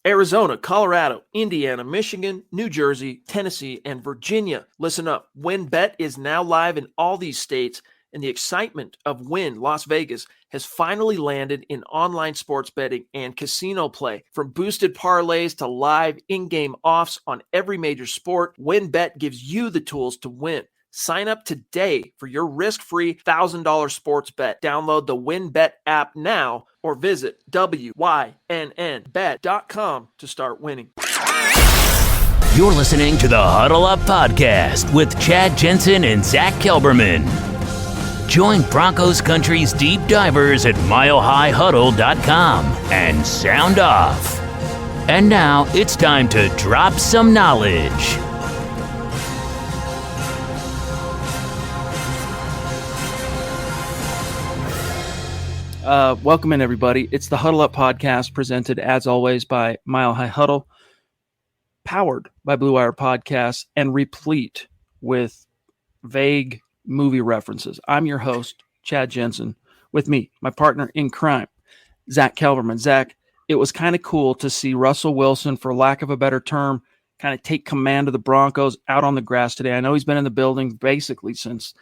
Arizona, Colorado, Indiana, Michigan, New Jersey, Tennessee, and Virginia. Listen up. WynnBET is now live in all these states, and the excitement of Wynn Las Vegas has finally landed in online sports betting and casino play. From boosted parlays to live in-game offs on every major sport, WynnBET gives you the tools to win. Sign up today for your risk-free $1,000 sports bet. Download the WynnBET app now or visit wynnbet.com to start winning. You're listening to the Huddle Up Podcast with Chad Jensen and Zack Kelberman. Join Broncos Country's deep divers at milehighhuddle.com and sound off. And now it's time to drop some knowledge. Welcome in, everybody. It's the Huddle Up Podcast, presented, as always, by Mile High Huddle, powered by Blue Wire Podcasts, and replete with vague movie references. I'm your host, Chad Jensen. With me, my partner in crime, Zack Kelberman. Zack, it was kind of cool to see Russell Wilson, for lack of a better term, kind of take command of the Broncos out on the grass today. I know he's been in the building basically since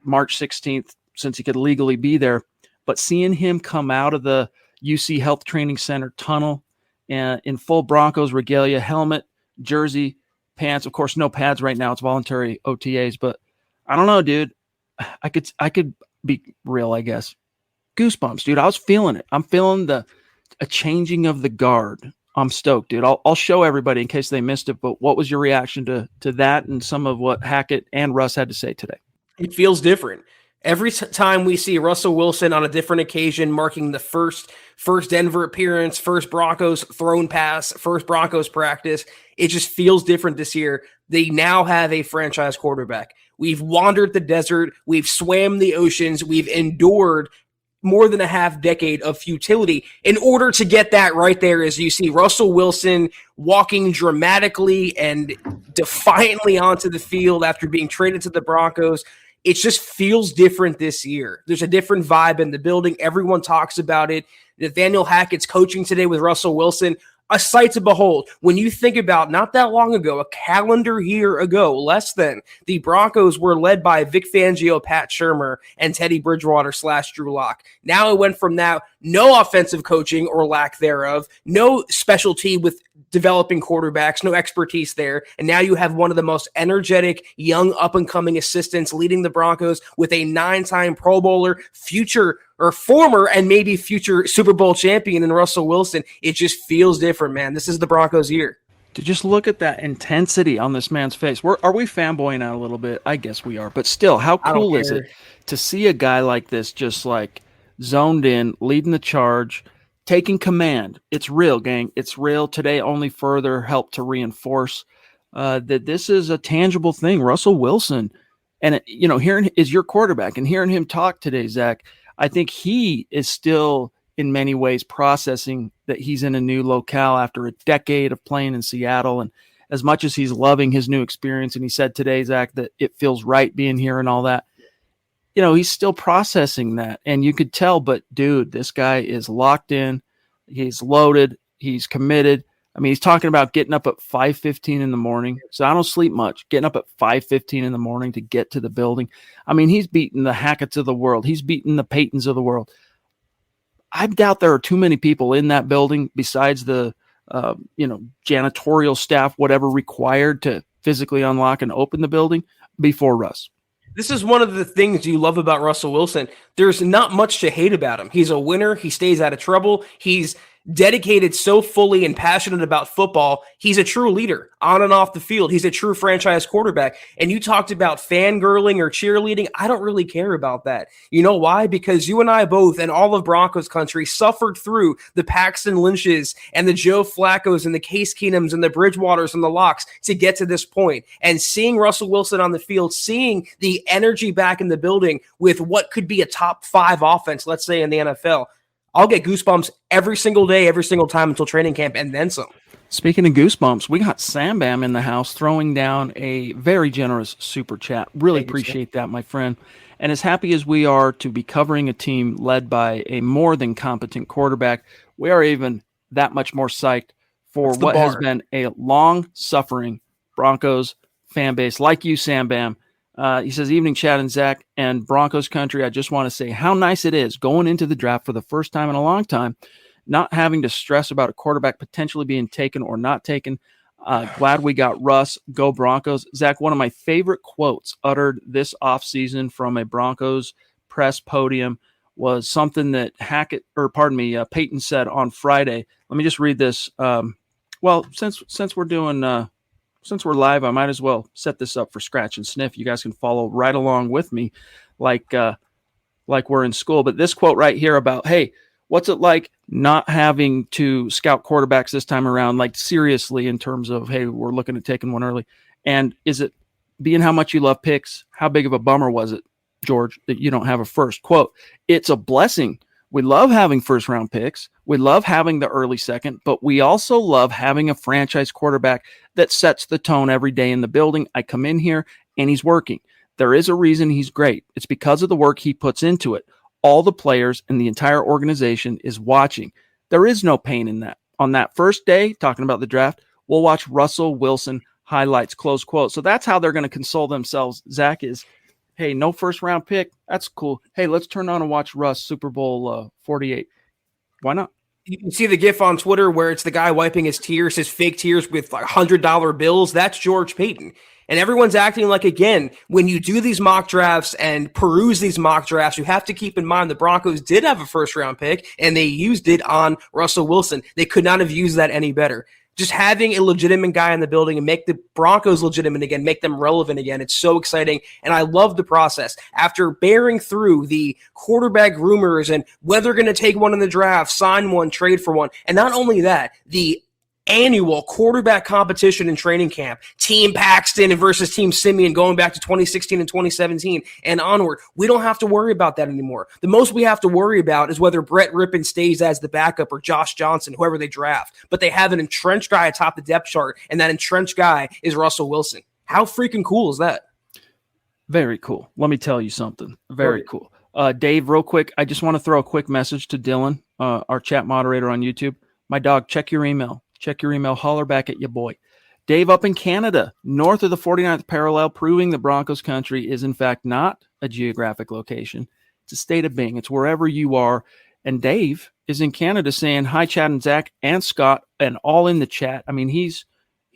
March 16th, since he could legally be there. But seeing him come out of the UC Health Training Center tunnel and in full Broncos regalia, helmet, jersey, pants, of course, no pads right now. It's voluntary OTAs, but I don't know, dude. I could be real, I guess. Goosebumps, dude. I was feeling it. I'm feeling a changing of the guard. I'm stoked, dude. I'll show everybody in case they missed it. But what was your reaction to that and some of what Hackett and Russ had to say today? It feels different. Every time we see Russell Wilson on a different occasion, marking the first Denver appearance, first Broncos thrown pass, first Broncos practice, it just feels different this year. They now have a franchise quarterback. We've wandered the desert. We've swam the oceans. We've endured more than a half decade of futility in order to get that right there, as you see Russell Wilson walking dramatically and defiantly onto the field after being traded to the Broncos. It just feels different this year. There's a different vibe in the building. Everyone talks about it. Nathaniel Hackett's coaching today with Russell Wilson, a sight to behold. When you think about not that long ago, a calendar year ago, less than, the Broncos were led by Vic Fangio, Pat Shurmur, and Teddy Bridgewater / Drew Lock. Now it went from that, no offensive coaching or lack thereof, no specialty with developing quarterbacks, no expertise there. And now you have one of the most energetic, young, up-and-coming assistants leading the Broncos with a 9-time Pro Bowler, future or former and maybe future Super Bowl champion in Russell Wilson. It just feels different, man. This is the Broncos' year. To just look at that intensity on this man's face. Are we fanboying out a little bit? I guess we are. But still, how cool is it to see a guy like this just like zoned in, leading the charge, taking command? It's real, gang. It's real. Today only further helped to reinforce that this is a tangible thing. Russell Wilson, and hearing is your quarterback, and hearing him talk today, Zack, I think he is still in many ways processing that he's in a new locale after a decade of playing in Seattle. And as much as he's loving his new experience, and he said today, Zack, that it feels right being here and all that, he's still processing that. And you could tell, but dude, this guy is locked in. He's loaded. He's committed. I mean, he's talking about getting up at 5:15 in the morning. So I don't sleep much. Getting up at 5:15 in the morning to get to the building. I mean, he's beating the Hackett's of the world. He's beating the Paytons of the world. I doubt there are too many people in that building besides the, janitorial staff, whatever required to physically unlock and open the building before Russ. This is one of the things you love about Russell Wilson. There's not much to hate about him. He's a winner. He stays out of trouble. He's dedicated so fully and passionate about football. He's a true leader on and off the field. He's a true franchise quarterback. And you talked about fangirling or cheerleading. I don't really care about that. You know why? Because you and I both and all of Broncos country suffered through the Paxton Lynches and the Joe Flaccos and the Case Keenums and the Bridgewaters and the Locks to get to this point. And seeing Russell Wilson on the field, seeing the energy back in the building with what could be a top 5 offense, let's say in the NFL, I'll get goosebumps every single day, every single time until training camp, and then some. Speaking of goosebumps, we got Sam Bam in the house throwing down a very generous super chat. Really appreciate that, my friend. And as happy as we are to be covering a team led by a more than competent quarterback, we are even that much more psyched for what has been a long-suffering Broncos fan base, like you, Sam Bam. He says, evening, Chad and Zach and Broncos country. I just want to say how nice it is going into the draft for the first time in a long time, not having to stress about a quarterback potentially being taken or not taken. Glad we got Russ. Go Broncos. Zach, one of my favorite quotes uttered this offseason from a Broncos press podium was something that Peyton said on Friday. Let me just read this. Well, since we're doing since we're live, I might as well set this up for scratch and sniff. You guys can follow right along with me, like we're in school. But this quote right here about, hey, what's it like not having to scout quarterbacks this time around? Like seriously, in terms of, hey, we're looking at taking one early. And is it being how much you love picks? How big of a bummer was it, George, that you don't have a first? Quote, it's a blessing. We love having first round picks. We love having the early second, but we also love having a franchise quarterback that sets the tone every day in the building. I come in here and he's working. There is a reason he's great. It's because of the work he puts into it. All the players and the entire organization is watching. There is no pain in that. On that first day, talking about the draft, we'll watch Russell Wilson highlights, close quote. So that's how they're going to console themselves. Zach is, hey, no first round pick. That's cool. Hey, let's turn on and watch Russ Super Bowl 48. Why not? You can see the GIF on Twitter where it's the guy wiping his tears, his fake tears with like $100 bills. That's George Payton. And everyone's acting like, again, when you do these mock drafts and peruse these mock drafts, you have to keep in mind the Broncos did have a first round pick and they used it on Russell Wilson. They could not have used that any better. Just having a legitimate guy in the building and make the Broncos legitimate again, make them relevant again. It's so exciting. And I love the process. After bearing through the quarterback rumors and whether they're going to take one in the draft, sign one, trade for one. And not only that, the annual quarterback competition in training camp, Team Paxton versus Team Simeon going back to 2016 and 2017 and onward. We don't have to worry about that anymore. The most we have to worry about is whether Brett Rippon stays as the backup or Josh Johnson, whoever they draft. But they have an entrenched guy atop the depth chart, and that entrenched guy is Russell Wilson. How freaking cool is that? Very cool. Let me tell you something. Very cool. Dave, real quick, I just want to throw a quick message to Dylan, our chat moderator on YouTube. My dog, check your email. Check your email. Holler back at your boy. Dave up in Canada, north of the 49th parallel, proving the Broncos country is in fact not a geographic location. It's a state of being. It's wherever you are. And Dave is in Canada saying, hi, Chad and Zach and Scott, and all in the chat. I mean, he's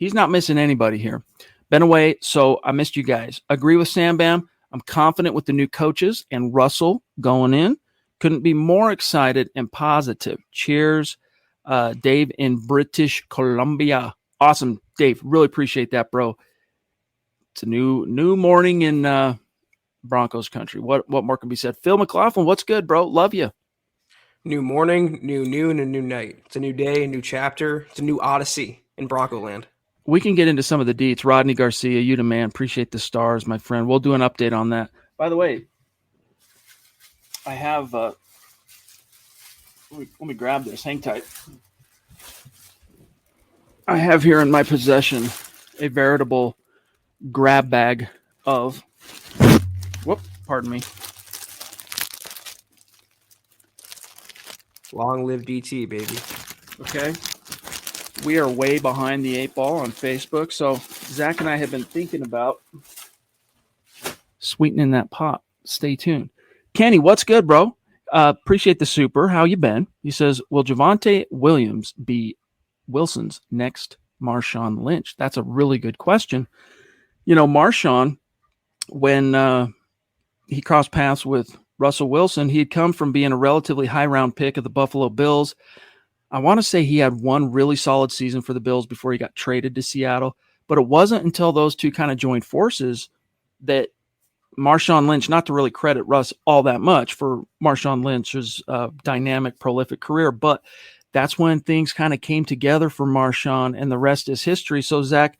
not missing anybody here. Been away, so I missed you guys. Agree with Sam Bam. I'm confident with the new coaches and Russell going in. Couldn't be more excited and positive. Cheers. Dave in British Columbia. Awesome, Dave. Really appreciate that, bro. It's a new morning in Broncos country. What more can be said? Phil McLaughlin, what's good, bro? Love you. New morning, new noon, and new night. It's a new day, a new chapter. It's a new odyssey in Bronco land. We can get into some of the deets. Rodney Garcia, you the man. Appreciate the stars, my friend. We'll do an update on that. By the way, I have let me grab this. Hang tight. I have here in my possession a veritable grab bag of, pardon me. Long live DT, baby. Okay. We are way behind the 8 ball on Facebook, so Zach and I have been thinking about sweetening that pot. Stay tuned. Kenny, what's good, bro? Appreciate the super. How you been? He says, will Javonte Williams be Wilson's next Marshawn Lynch? That's a really good question. You know, Marshawn, when he crossed paths with Russell Wilson, he had come from being a relatively high round pick of the Buffalo Bills. I want to say he had one really solid season for the Bills before he got traded to Seattle, but it wasn't until those two kind of joined forces that Marshawn Lynch, not to really credit Russ all that much for Marshawn Lynch's dynamic, prolific career, but that's when things kind of came together for Marshawn, and the rest is history. So, Zach,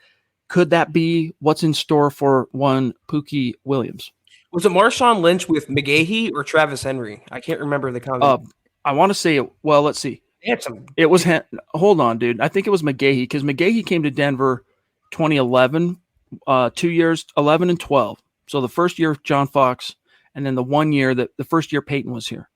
could that be what's in store for one Pookie Williams? Was it Marshawn Lynch with McGahee or Travis Henry? I can't remember the comment. I want to say, well, let's see. It was, hold on, dude. I think it was McGahee, because McGahee came to Denver 2011, 2 years, 11 and 12. So the first year John Fox, and then the 1 year that the first year Peyton was here.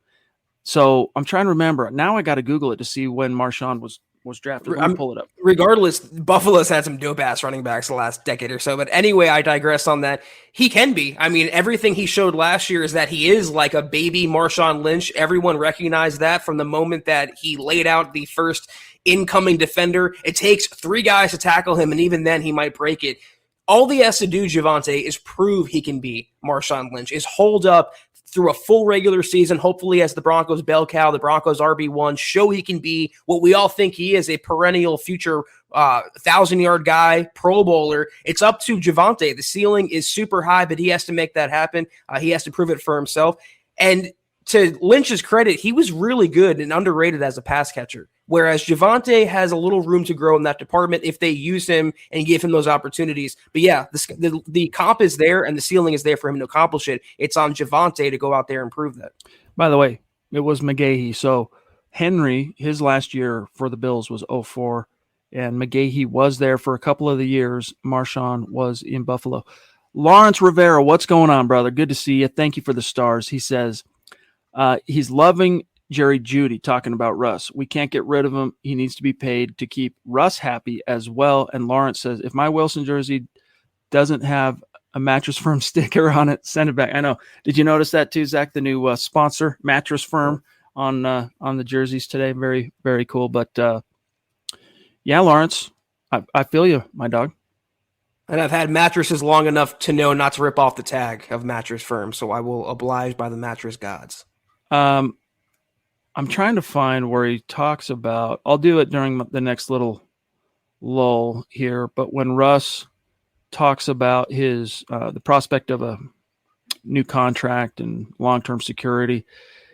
So I'm trying to remember. Now I got to Google it to see when Marshawn was was drafted. Let me pull it up. Regardless, Buffalo's had some dope-ass running backs the last decade or so. But anyway, I digress on that. He can be. I mean, everything he showed last year is that he is like a baby Marshawn Lynch. Everyone recognized that from the moment that he laid out the first incoming defender. It takes 3 guys to tackle him, and even then he might break it. All he has to do, Javonte, is prove he can be Marshawn Lynch, is hold up through a full regular season, hopefully as the Broncos bell cow, the Broncos RB1, show he can be what we all think he is, a perennial future 1,000-yard guy, Pro Bowler. It's up to Javonte. The ceiling is super high, but he has to make that happen. He has to prove it for himself. And to Lynch's credit, he was really good and underrated as a pass catcher, whereas Javonte has a little room to grow in that department if they use him and give him those opportunities. But yeah, the comp is there and the ceiling is there for him to accomplish it. It's on Javonte to go out there and prove that. By the way, it was McGahee. So Henry, his last year for the Bills was 04, and McGahee was there for a couple of the years. Marshawn was in Buffalo. Lawrence Rivera, what's going on, brother? Good to see you. Thank you for the stars. He says, he's loving Jerry Jeudy, talking about Russ. We can't get rid of him. He needs to be paid to keep Russ happy as well. And Lawrence says, if my Wilson jersey doesn't have a Mattress Firm sticker on it, send it back. I know. Did you notice that too, Zach? The new sponsor, Mattress Firm, on the jerseys today. Very, very cool. But yeah, Lawrence, I feel you, my dog. And I've had mattresses long enough to know not to rip off the tag of Mattress Firm, so I will oblige by the mattress gods. I'm trying to find where he talks about, I'll do it during the next little lull here, but when Russ talks about his the prospect of a new contract and long-term security,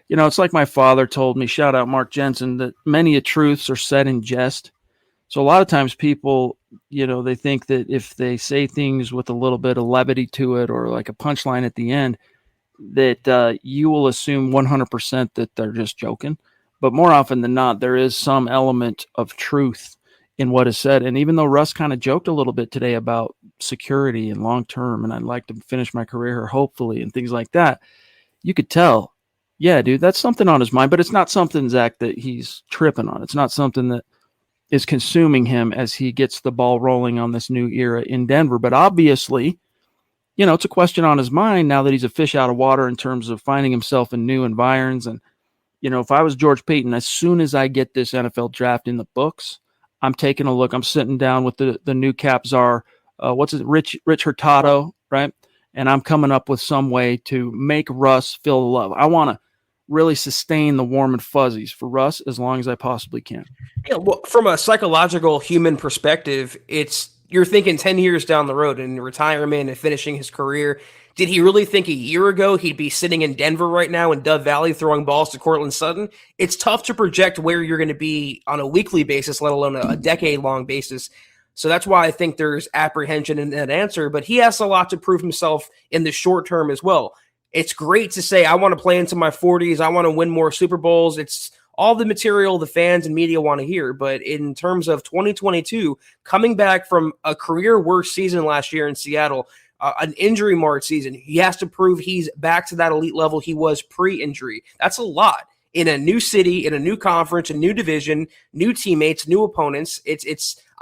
you know, it's like my father told me, shout out Mark Jensen, that many truths are said in jest. So a lot of times people, you know, they think that if they say things with a little bit of levity to it or like a punchline at the end, that you will assume 100% that they're just joking. But more often than not, there is some element of truth in what is said. And even though Russ kind of joked a little bit today about security and long-term, and I'd like to finish my career here, hopefully, and things like that, you could tell, yeah, dude, that's something on his mind. But it's not something, Zach, that he's tripping on. It's not something that is consuming him as he gets the ball rolling on this new era in Denver. But obviously, you know, it's a question on his mind now that he's a fish out of water in terms of finding himself in new environs. And, you know, if I was George Payton, as soon as I get this NFL draft in the books, I'm taking a look. I'm sitting down with the new cap czar, Rich Hurtado, right? And I'm coming up with some way to make Russ feel the love. I want to really sustain the warm and fuzzies for Russ as long as I possibly can. Yeah, well, from a psychological human perspective, you're thinking 10 years down the road in retirement and finishing his career. Did he really think a year ago he'd be sitting in Denver right now in Dove Valley throwing balls to Cortland Sutton? It's tough to project where you're going to be on a weekly basis, let alone a decade-long basis. So that's why I think there's apprehension in that answer, but he has a lot to prove himself in the short term as well. It's great to say, I want to play into my 40s. I want to win more Super Bowls. It's all the material the fans and media want to hear. But in terms of 2022, coming back from a career worst season last year in Seattle, an injury-marred season, he has to prove he's back to that elite level he was pre-injury. That's a lot. In a new city, in a new conference, a new division, new teammates, new opponents.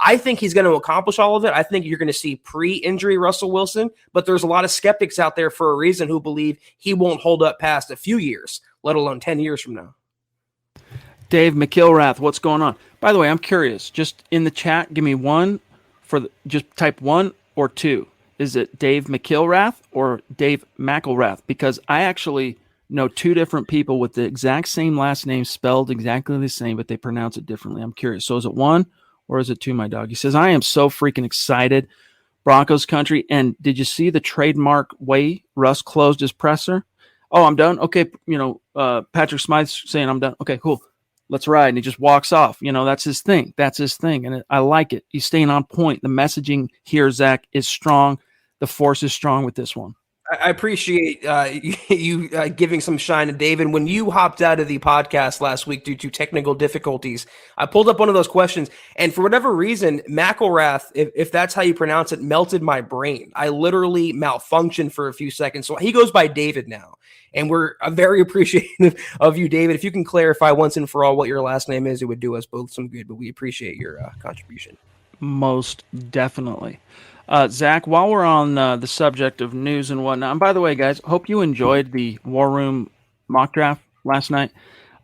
I think he's going to accomplish all of it. I think you're going to see pre-injury Russell Wilson, but there's a lot of skeptics out there for a reason who believe he won't hold up past a few years, let alone 10 years from now. Dave McIlrath, what's going on? By the way, I'm curious. Just in the chat, give me one just type 1 or 2. Is it Dave McIlrath or Dave McIlrath? Because I actually know 2 different people with the exact same last name spelled exactly the same, but they pronounce it differently. I'm curious. So is it 1 or is it 2, my dog? He says, I am so freaking excited. Broncos country. And did you see the trademark way Russ closed his presser? Oh, I'm done. Okay. Patrick Smythe's saying I'm done. Okay, cool. Let's ride. And he just walks off. That's his thing. And I like it. He's staying on point. The messaging here, Zach, is strong. The force is strong with this one. I appreciate you giving some shine to David. When you hopped out of the podcast last week due to technical difficulties, I pulled up one of those questions, and for whatever reason, McElrath, if that's how you pronounce it, melted my brain. I literally malfunctioned for a few seconds. So he goes by David now, and I'm very appreciative of you, David. If you can clarify once and for all what your last name is, it would do us both some good, but we appreciate your contribution. Most definitely. Zach, while we're on the subject of news and whatnot, and by the way, guys, hope you enjoyed the War Room mock draft last night.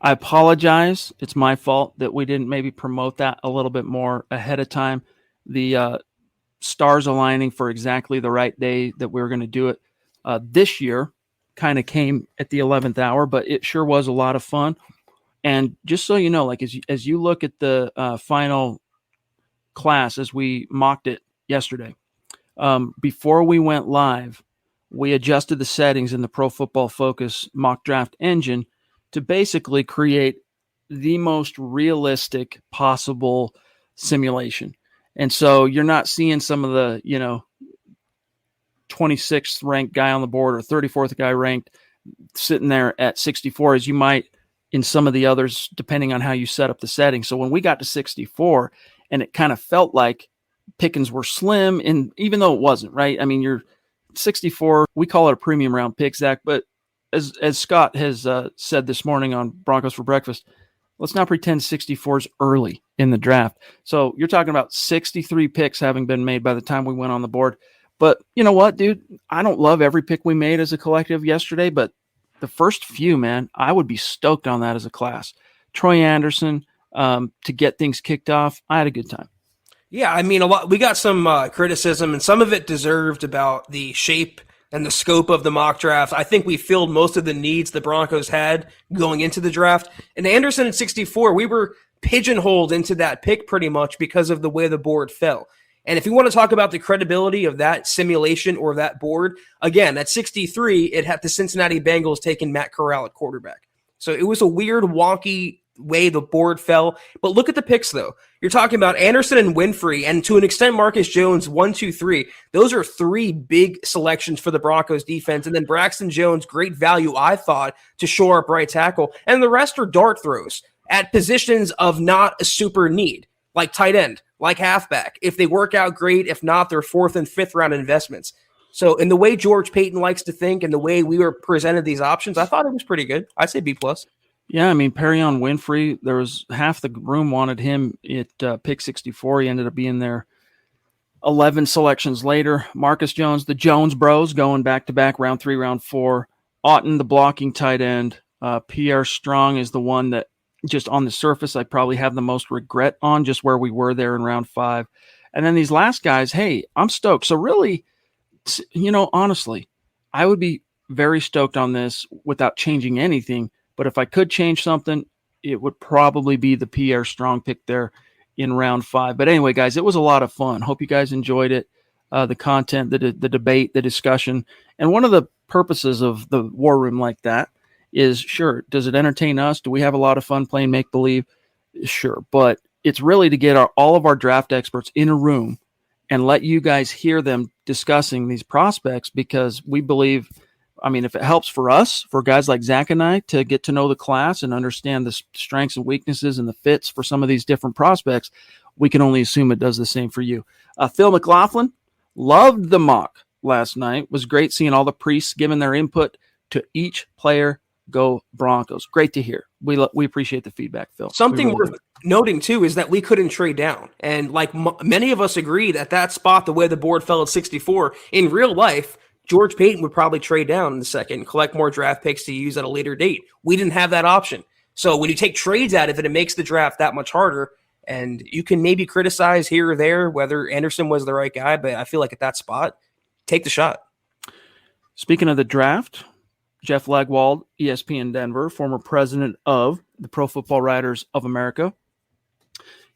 I apologize. It's my fault that we didn't maybe promote that a little bit more ahead of time. The stars aligning for exactly the right day that we were going to do it this year kind of came at the 11th hour, but it sure was a lot of fun. And just so you know, like as you look at the final class as we mocked it yesterday, before we went live, we adjusted the settings in the Pro Football Focus mock draft engine to basically create the most realistic possible simulation. And so you're not seeing some of the, 26th ranked guy on the board or 34th guy ranked sitting there at 64 as you might in some of the others, depending on how you set up the settings. So when we got to 64, and it kind of felt like pickings were slim, and even though it wasn't, right? I mean, you're 64. We call it a premium round pick, Zach. But as Scott has said this morning on Broncos for Breakfast, let's not pretend 64 is early in the draft. So you're talking about 63 picks having been made by the time we went on the board. But you know what, dude? I don't love every pick we made as a collective yesterday, but the first few, man, I would be stoked on that as a class. Troy Anderson, to get things kicked off, I had a good time. Yeah, I mean, we got some criticism, and some of it deserved about the shape and the scope of the mock draft. I think we filled most of the needs the Broncos had going into the draft. And Anderson at 64, we were pigeonholed into that pick pretty much because of the way the board fell. And if you want to talk about the credibility of that simulation or that board, again, at 63, it had the Cincinnati Bengals taking Matt Corral at quarterback. So it was a weird, wonky way the board fell. But look at the picks, though. You're talking about Anderson and Winfrey, and to an extent, Marcus Jones, 1, 2, 3. Those are three big selections for the Broncos defense. And then Braxton Jones, great value, I thought, to shore up right tackle. And the rest are dart throws at positions of not a super need, like tight end, like halfback. If they work out, great. If not, they're 4th and 5th round investments. So in the way George Payton likes to think and the way we were presented these options, I thought it was pretty good. I'd say B+. Yeah, I mean, Perion Winfrey, there was half the room wanted him at pick 64. He ended up being there 11 selections later. Marcus Jones, the Jones bros, going back-to-back, round 3, round 4. Otten, the blocking tight end. Pierre Strong is the one that just on the surface I probably have the most regret on, just where we were there in round 5. And then these last guys, hey, I'm stoked. So really, honestly, I would be very stoked on this without changing anything. But if I could change something, it would probably be the Pierre Strong pick there in round 5. But anyway, guys, it was a lot of fun. Hope you guys enjoyed it, the content, the debate, the discussion. And one of the purposes of the War Room like that is, sure, does it entertain us? Do we have a lot of fun playing make-believe? Sure. But it's really to get all of our draft experts in a room and let you guys hear them discussing these prospects, because we believe, I mean, if it helps for us, for guys like Zach and I to get to know the class and understand the strengths and weaknesses and the fits for some of these different prospects, we can only assume it does the same for you. Phil McLaughlin loved the mock last night. It was great seeing all the priests giving their input to each player. Go Broncos. Great to hear. We appreciate the feedback, Phil. Something worth noting, too, is that we couldn't trade down. And like many of us agreed at that spot, the way the board fell at 64, in real life, George Payton would probably trade down in the second, collect more draft picks to use at a later date. We didn't have that option. So when you take trades out of it, it makes the draft that much harder. And you can maybe criticize here or there whether Anderson was the right guy, but I feel like at that spot, take the shot. Speaking of the draft, Jeff Legwold, ESPN Denver, former president of the Pro Football Writers of America,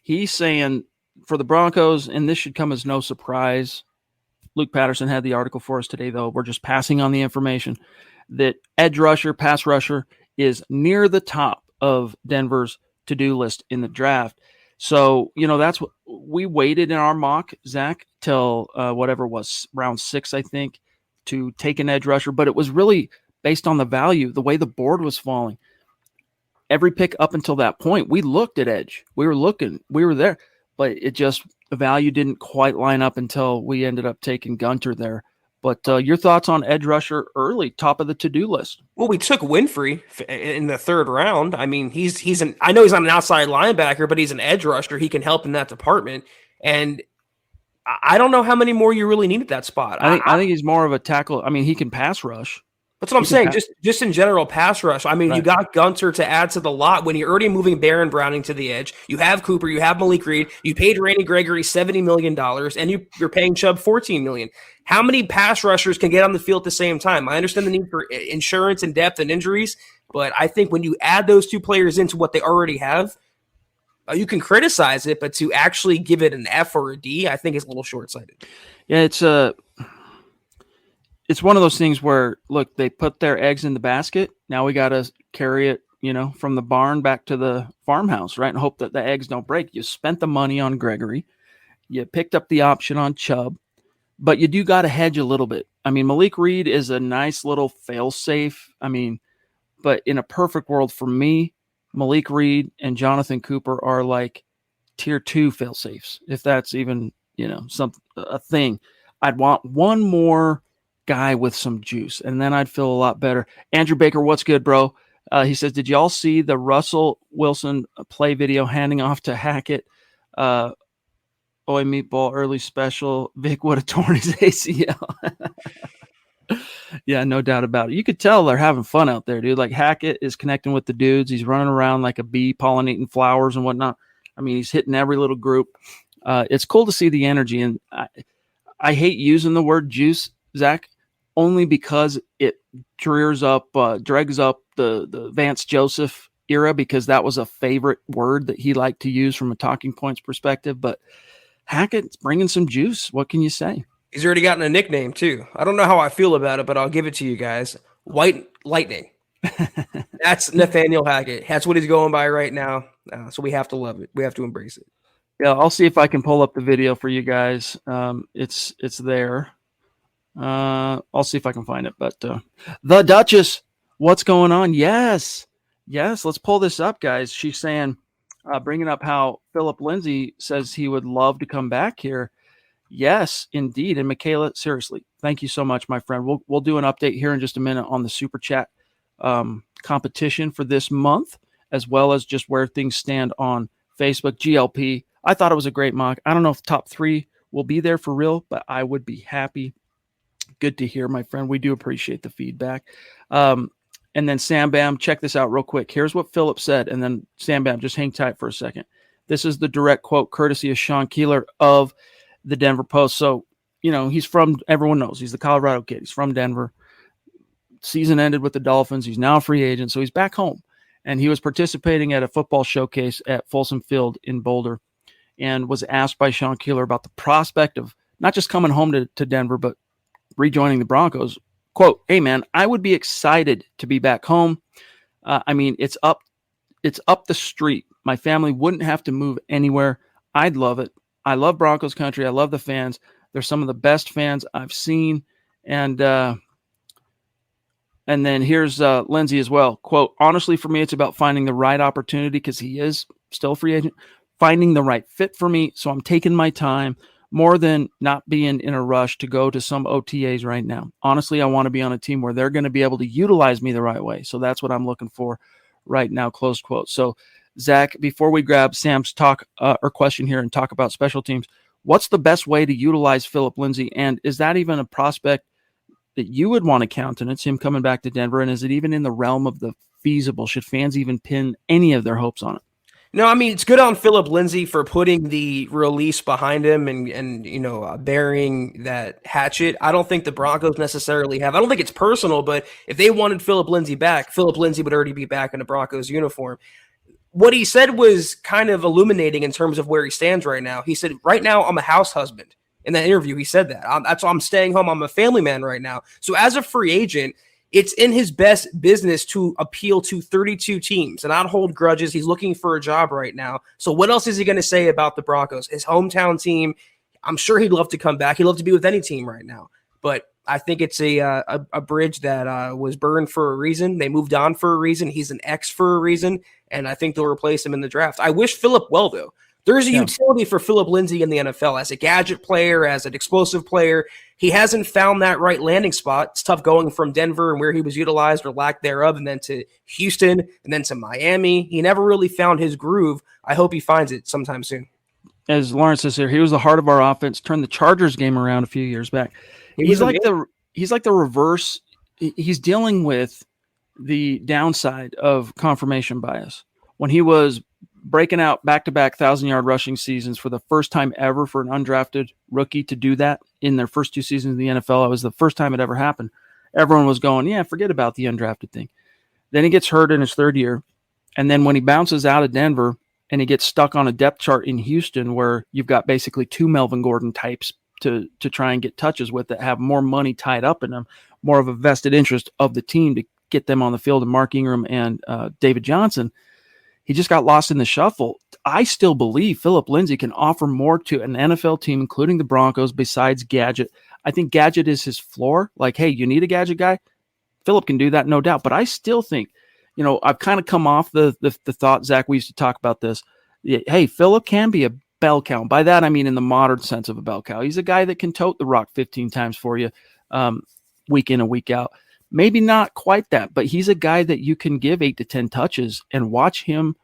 he's saying for the Broncos, and this should come as no surprise, Luke Patterson had the article for us today, though. We're just passing on the information that edge rusher, pass rusher is near the top of Denver's to-do list in the draft. So, that's what we waited in our mock, Zach, till whatever was round 6, I think, to take an edge rusher, but it was really based on the value, the way the board was falling. Every pick up until that point, we looked at edge. We were there, but the value didn't quite line up until we ended up taking Gunter there. But your thoughts on edge rusher early, top of the to-do list? Well, we took Winfrey in the 3rd round. I mean, I know he's not an outside linebacker, but he's an edge rusher. He can help in that department. And I don't know how many more you really need at that spot. I think he's more of a tackle. I mean, he can pass rush. That's what I'm saying. Just in general, pass rush. I mean, Right. You got Gunter to add to the lot when you're already moving Baron Browning to the edge. You have Cooper. You have Malik Reed. You paid Randy Gregory $70 million, and you're paying Chubb $14 million. How many pass rushers can get on the field at the same time? I understand the need for insurance and depth and injuries, but I think when you add those two players into what they already have, you can criticize it, but to actually give it an F or a D, I think is a little short-sighted. Yeah, it's one of those things where, look, they put their eggs in the basket. Now we got to carry it, from the barn back to the farmhouse, right? And hope that the eggs don't break. You spent the money on Gregory. You picked up the option on Chubb, but you do got to hedge a little bit. I mean, Malik Reed is a nice little fail-safe. I mean, but in a perfect world for me, Malik Reed and Jonathan Cooper are like tier 2 fail-safes. If that's even, a thing. I'd want one more guy with some juice, and then I'd feel a lot better. Andrew Baker, what's good, bro? He says, did y'all see the Russell Wilson play video handing off to Hackett? Oi, meatball, early special. Vic would have torn his ACL. Yeah, no doubt about it. You could tell they're having fun out there, dude. Like Hackett is connecting with the dudes. He's running around like a bee, pollinating flowers and whatnot. I mean, he's hitting every little group. It's cool to see the energy, and I hate using the word juice, Zach, only because it dregs up the Vance Joseph era, because that was a favorite word that he liked to use from a talking points perspective. But Hackett's bringing some juice. What can you say? He's already gotten a nickname too. I don't know how I feel about it, but I'll give it to you guys. White Lightning. That's Nathaniel Hackett. That's what he's going by right now. So we have to love it. We have to embrace it. Yeah, I'll see if I can pull up the video for you guys. It's there. I'll see if I can find it. But the Duchess, what's going on? Yes, let's pull this up, guys. She's saying, bringing up how Philip Lindsay says he would love to come back here. Yes, indeed. And Michaela, seriously, thank you so much, my friend. We'll do an update here in just a minute on the Super Chat competition for this month, as well as just where things stand on Facebook. GLP, I thought it was a great mock. I don't know if top 3 will be there for real, but I would be happy. Good to hear, my friend. We do appreciate the feedback. And then Sam Bam, check this out real quick. Here's what Philip said. And then Sam Bam, just hang tight for a second. This is the direct quote courtesy of Sean Keeler of the Denver Post. So, he's from, everyone knows, he's the Colorado kid. He's from Denver. Season ended with the Dolphins. He's now a free agent. So he's back home. And he was participating at a football showcase at Folsom Field in Boulder, and was asked by Sean Keeler about the prospect of not just coming home to Denver, but rejoining the Broncos. Quote, "Hey man, I would be excited to be back home. I mean, it's up the street. My family wouldn't have to move anywhere. I'd love it. I love Broncos country. I love the fans. They're some of the best fans I've seen." And then here's Lindsay as well. Quote, "Honestly, for me, it's about finding the right opportunity," because he is still a free agent, "finding the right fit for me. So I'm taking my time more than not being in a rush to go to some OTAs right now. Honestly, I want to be on a team where they're going to be able to utilize me the right way. So that's what I'm looking for right now," close quote. So, Zach, before we grab Sam's talk or question here and talk about special teams, what's the best way to utilize Philip Lindsay? And is that even a prospect that you would want to countenance, him coming back to Denver? And is it even in the realm of the feasible? Should fans even pin any of their hopes on it? No, I mean, it's good on Philip Lindsay for putting the release behind him and burying that hatchet. I don't think the Broncos necessarily have. I don't think it's personal, but if they wanted Philip Lindsay back, Philip Lindsay would already be back in a Broncos uniform. What he said was kind of illuminating in terms of where he stands right now. He said, right now, I'm a house husband. In that interview, he said that. That's why I'm staying home. I'm a family man right now. So as a free agent, it's in his best business to appeal to 32 teams and not hold grudges. He's looking for a job right now. So what else is he going to say about the Broncos? His hometown team, I'm sure he'd love to come back. He'd love to be with any team right now. But I think it's a bridge that was burned for a reason. They moved on for a reason. He's an X for a reason, and I think they'll replace him in the draft. I wish Phillip well, though. There's a utility for Phillip Lindsay in the NFL as a gadget player, as an explosive player. He hasn't found that right landing spot. It's tough going from Denver and where he was utilized or lack thereof, and then to Houston, and then to Miami. He never really found his groove. I hope he finds it sometime soon. As Lawrence says here, he was the heart of our offense, turned the Chargers game around a few years back. He's like the reverse. He's dealing with the downside of confirmation bias. When he was breaking out back-to-back 1,000-yard rushing seasons for the first time ever for an undrafted rookie to do that in their first 2 seasons in the NFL, it was the first time it ever happened. Everyone was going, yeah, forget about the undrafted thing. Then he gets hurt in his third year, and then when he bounces out of Denver and he gets stuck on a depth chart in Houston where you've got basically 2 Melvin Gordon types to try and get touches with that have more money tied up in them, more of a vested interest of the team to get them on the field, and Mark Ingram and David Johnson, he just got lost in the shuffle. I still believe Phillip Lindsay can offer more to an NFL team, including the Broncos, besides gadget. I think gadget is his floor. Like, hey, you need a gadget guy? Phillip can do that, no doubt. But I still think, I've kind of come off the thought, Zach, we used to talk about this. Hey, Phillip can be a bell cow. By that, I mean in the modern sense of a bell cow. He's a guy that can tote the rock 15 times for you week in and week out. Maybe not quite that, but he's a guy that you can give 8 to 10 touches and watch him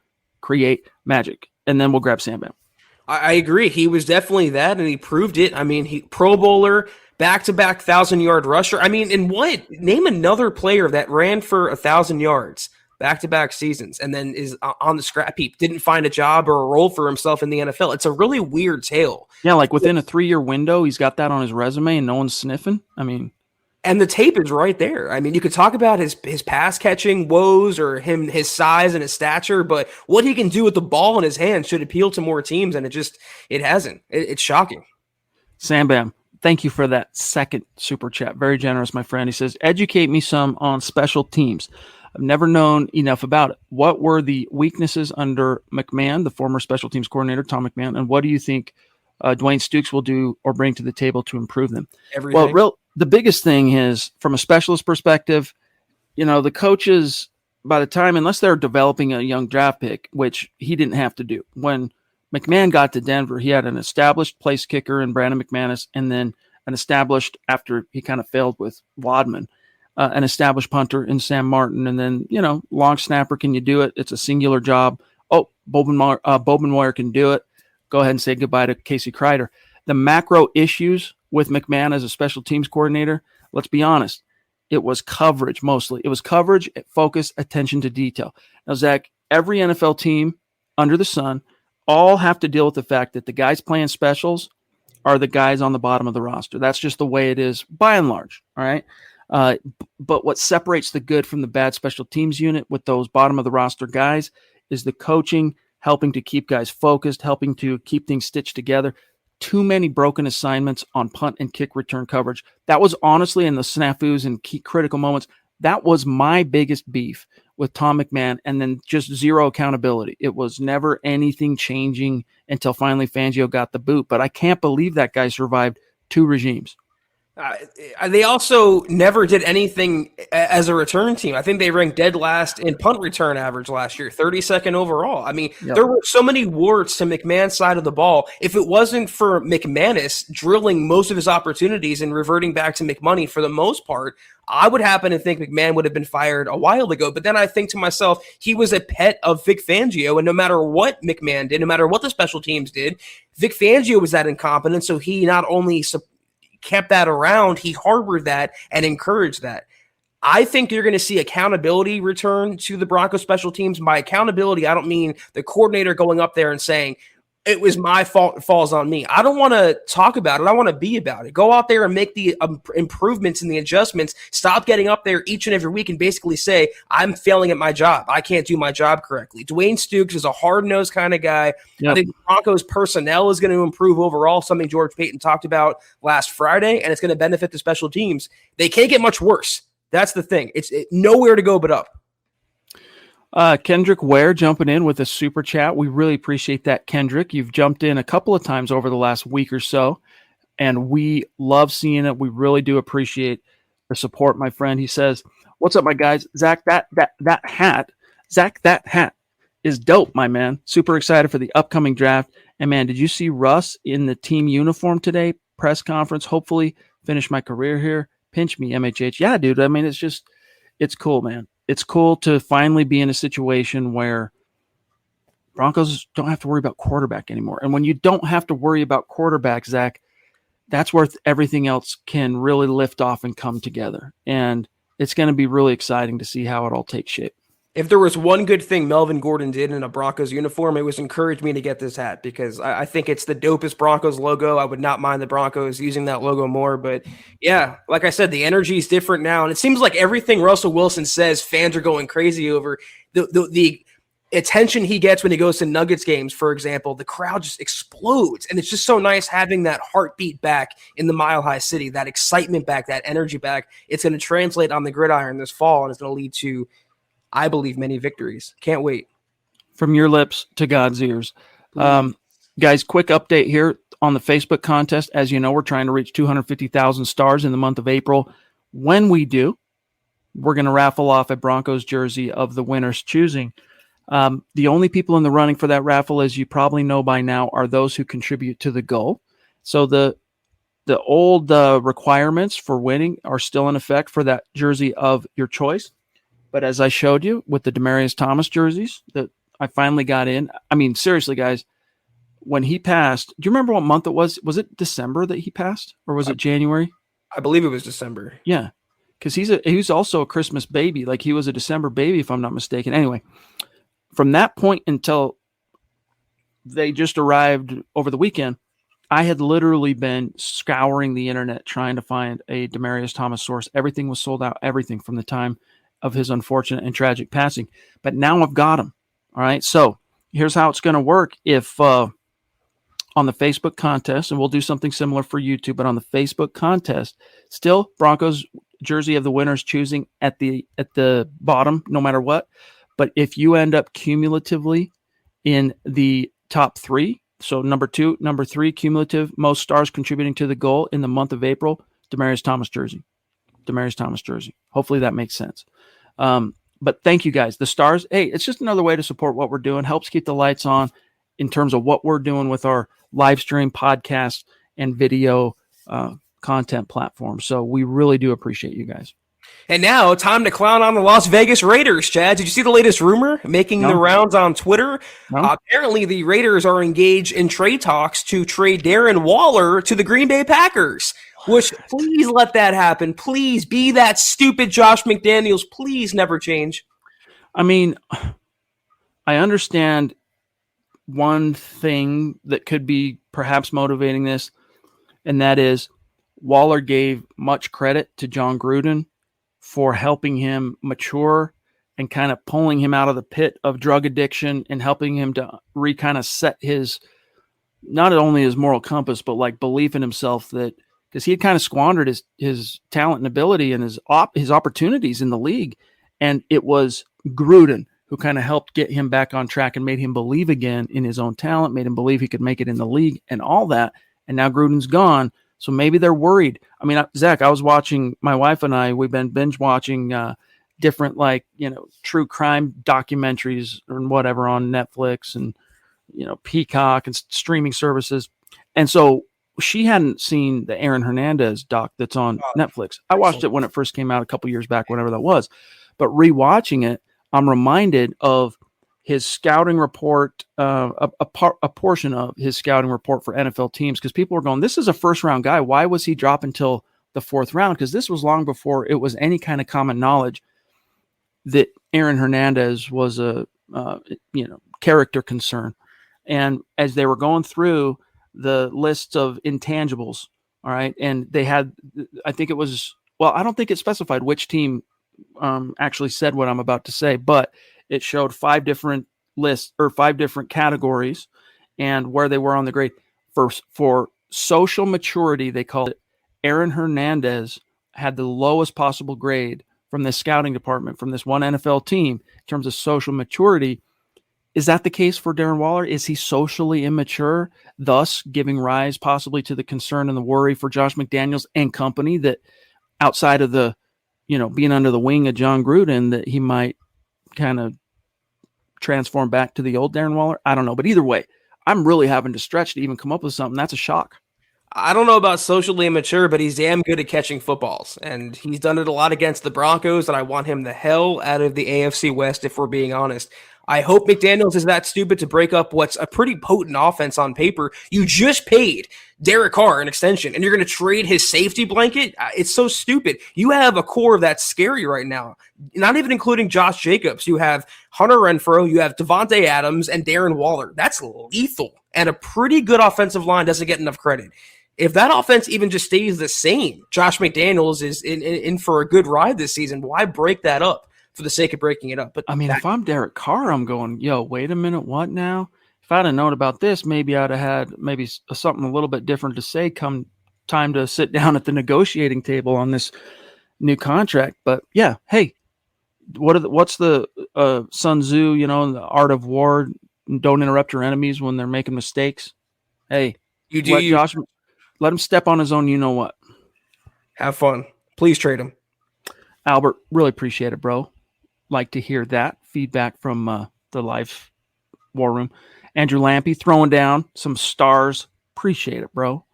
create magic. And then we'll grab Sam Bam. I agree. He was definitely that, and he proved it. I mean, he Pro Bowler, back-to-back 1,000-yard rusher. I mean, and what? Name another player that ran for 1,000 yards back-to-back seasons and then is on the scrap heap, didn't find a job or a role for himself in the NFL. It's a really weird tale. Yeah, like within a 3-year window, he's got that on his resume and no one's sniffing. I mean, and the tape is right there. I mean, you could talk about his pass catching woes or his size and his stature, but what he can do with the ball in his hands should appeal to more teams, and it hasn't. It's shocking. Sam Bam, thank you for that second super chat. Very generous, my friend. He says, educate me some on special teams. I've never known enough about it. What were the weaknesses under McMahon, the former special teams coordinator, Tom McMahon, and what do you think Dwayne Stukes will do or bring to the table to improve them? Everything. Well, the biggest thing is, from a specialist perspective, the coaches, by the time, unless they're developing a young draft pick, which he didn't have to do. When McMahon got to Denver, he had an established place kicker in Brandon McManus, and then an established, after he kind of failed with Wadman, an established punter in Sam Martin, and then, long snapper, can you do it? It's a singular job. Oh, Bowman Moyer can do it. Go ahead and say goodbye to Casey Kreider. The macro issues with McMahon as a special teams coordinator, let's be honest, it was coverage mostly. It was coverage, focus, attention to detail. Now, Zach, every NFL team under the sun all have to deal with the fact that the guys playing specials are the guys on the bottom of the roster. That's just the way it is by and large, all right? But what separates the good from the bad special teams unit with those bottom of the roster guys is the coaching, helping to keep guys focused, helping to keep things stitched together. Too many broken assignments on punt and kick return coverage. That was honestly, in the snafus and key critical moments, that was my biggest beef with Tom McMahon, and then just zero accountability. It was never anything changing until finally Fangio got the boot. But I can't believe that guy survived 2 regimes. They also never did anything as a return team. I think they ranked dead last in punt return average last year, 32nd overall. I mean, There were so many warts to McMahon's side of the ball. If it wasn't for McManus drilling most of his opportunities and reverting back to McMoney for the most part, I would happen to think McMahon would have been fired a while ago. But then I think to myself, he was a pet of Vic Fangio, and no matter what McMahon did, no matter what the special teams did, Vic Fangio was that incompetent, so he not only kept that around, he harbored that and encouraged that. I think you're going to see accountability return to the Broncos special teams. By accountability, I don't mean the coordinator going up there and saying, it was my fault, it falls on me. I don't want to talk about it. I want to be about it. Go out there and make the improvements and the adjustments. Stop getting up there each and every week and basically say, I'm failing at my job. I can't do my job correctly. Dwayne Stukes is a hard-nosed kind of guy. Yep. I think the Broncos personnel is going to improve overall, something George Payton talked about last Friday, and it's going to benefit the special teams. They can't get much worse. That's the thing. It's nowhere to go but up. Kendrick Ware jumping in with a super chat. We really appreciate that, Kendrick. You've jumped in a couple of times over the last week or so. And we love seeing it. We really do appreciate the support, my friend. He says, "What's up, my guys? Zach, that hat is dope, my man. Super excited for the upcoming draft. And man, did you see Russ in the team uniform today? Press conference. Hopefully finish my career here. Pinch me, MHH. Yeah, dude. I mean, it's cool, man. It's cool to finally be in a situation where Broncos don't have to worry about quarterback anymore. And when you don't have to worry about quarterback, Zach, that's where everything else can really lift off and come together. And it's going to be really exciting to see how it all takes shape. If there was one good thing Melvin Gordon did in a Broncos uniform, it was encourage me to get this hat because I think it's the dopest Broncos logo. I would not mind the Broncos using that logo more. But yeah, like I said, the energy is different now. And it seems like everything Russell Wilson says, fans are going crazy over. The attention he gets when he goes to Nuggets games, for example, the crowd just explodes. And it's just so nice having that heartbeat back in the Mile High City, that excitement back, that energy back. It's going to translate on the gridiron this fall, and it's going to lead to, I believe, many victories. Can't wait. From your lips to God's ears. Guys, quick update here on the Facebook contest. As you know, we're trying to reach 250,000 stars in the month of April. When we do, we're going to raffle off a Broncos jersey of the winner's choosing. The only people in the running for that raffle, as you probably know by now, are those who contribute to the goal. So the old requirements for winning are still in effect for that jersey of your choice. But as I showed you with the Demaryius Thomas jerseys that I finally got in, I mean, seriously, guys, when he passed, do you remember what month it was? Was it December that he passed, or was it January? I believe it was December. Yeah, because he's also a Christmas baby. Like, he was a December baby, if I'm not mistaken. Anyway, from that point until they just arrived over the weekend, I had literally been scouring the internet trying to find a Demaryius Thomas source. Everything was sold out, everything from the time of his unfortunate and tragic passing. But now I've got him. All right. So here's how it's going to work. If on the Facebook contest, and we'll do something similar for YouTube, but on the Facebook contest, still Broncos jersey of the winner's choosing at the bottom, no matter what. But if you end up cumulatively in the top three, so number 2, number 3, cumulative, most stars contributing to the goal in the month of April, Demaryius Thomas jersey. Hopefully that makes sense. But thank you guys. The stars, hey, it's just another way to support what we're doing. Helps keep the lights on in terms of what we're doing with our live stream, podcast, and video content platform. So we really do appreciate you guys. And now, time to clown on the Las Vegas Raiders, Chad. Did you see the latest rumor making the rounds on Twitter? No. Apparently, the Raiders are engaged in trade talks to trade Darren Waller to the Green Bay Packers. Which, please let that happen. Please be that stupid Josh McDaniels. Please never change. I mean, I understand one thing that could be perhaps motivating this, and that is Waller gave much credit to John Gruden for helping him mature and kind of pulling him out of the pit of drug addiction and helping him to kind of set his, not only his moral compass, but like belief in himself, that because he had kind of squandered his talent and ability and his opportunities in the league. And it was Gruden who kind of helped get him back on track and made him believe again in his own talent, made him believe he could make it in the league and all that. And now Gruden's gone. So maybe they're worried. I mean, Zach, I was watching, my wife and I, we've been binge watching different, like, true crime documentaries or whatever on Netflix and, Peacock and streaming services. And so she hadn't seen the Aaron Hernandez doc that's on Netflix. I watched it when it first came out a couple years back, whenever that was. But rewatching it, I'm reminded of his scouting report, a portion of his scouting report for NFL teams, because people were going, this is a first-round guy. Why was he dropped until the 4th round? Because this was long before it was any kind of common knowledge that Aaron Hernandez was a character concern. And as they were going through the list of intangibles, all right, and they had, I think it was, well, I don't think it specified which team actually said what I'm about to say, but it showed 5 different lists or 5 different categories and where they were on the grade. For social maturity, they called it, Aaron Hernandez had the lowest possible grade from this scouting department, from this one NFL team, in terms of social maturity. Is that the case for Darren Waller? Is he socially immature, thus giving rise possibly to the concern and the worry for Josh McDaniels and company that outside of the, being under the wing of John Gruden, that he might kind of transform back to the old Darren Waller? I don't know. But either way, I'm really having to stretch to even come up with something. That's a shock. I don't know about socially immature, but he's damn good at catching footballs. And he's done it a lot against the Broncos, and I want him the hell out of the AFC West, if we're being honest. I hope McDaniels is that stupid to break up what's a pretty potent offense on paper. You just paid Derek Carr an extension, and you're going to trade his safety blanket? It's so stupid. You have a core that's scary right now, not even including Josh Jacobs. You have Hunter Renfrow, you have Devontae Adams, and Darren Waller. That's lethal, and a pretty good offensive line doesn't get enough credit. If that offense even just stays the same, Josh McDaniels is in for a good ride this season. Why break that up for the sake of breaking it up? But if I'm Derek Carr, I'm going, wait a minute, what now? If I'd have known about this, maybe I'd have had something a little bit different to say come time to sit down at the negotiating table on this new contract. But yeah, hey, what's the Sun Tzu, the art of war? Don't interrupt your enemies when they're making mistakes. Hey, let him step on his own. You know what? Have fun. Please trade him. Albert, really appreciate it, bro. Like to hear that feedback from the live war room. Andrew Lampy throwing down some stars. Appreciate it, bro.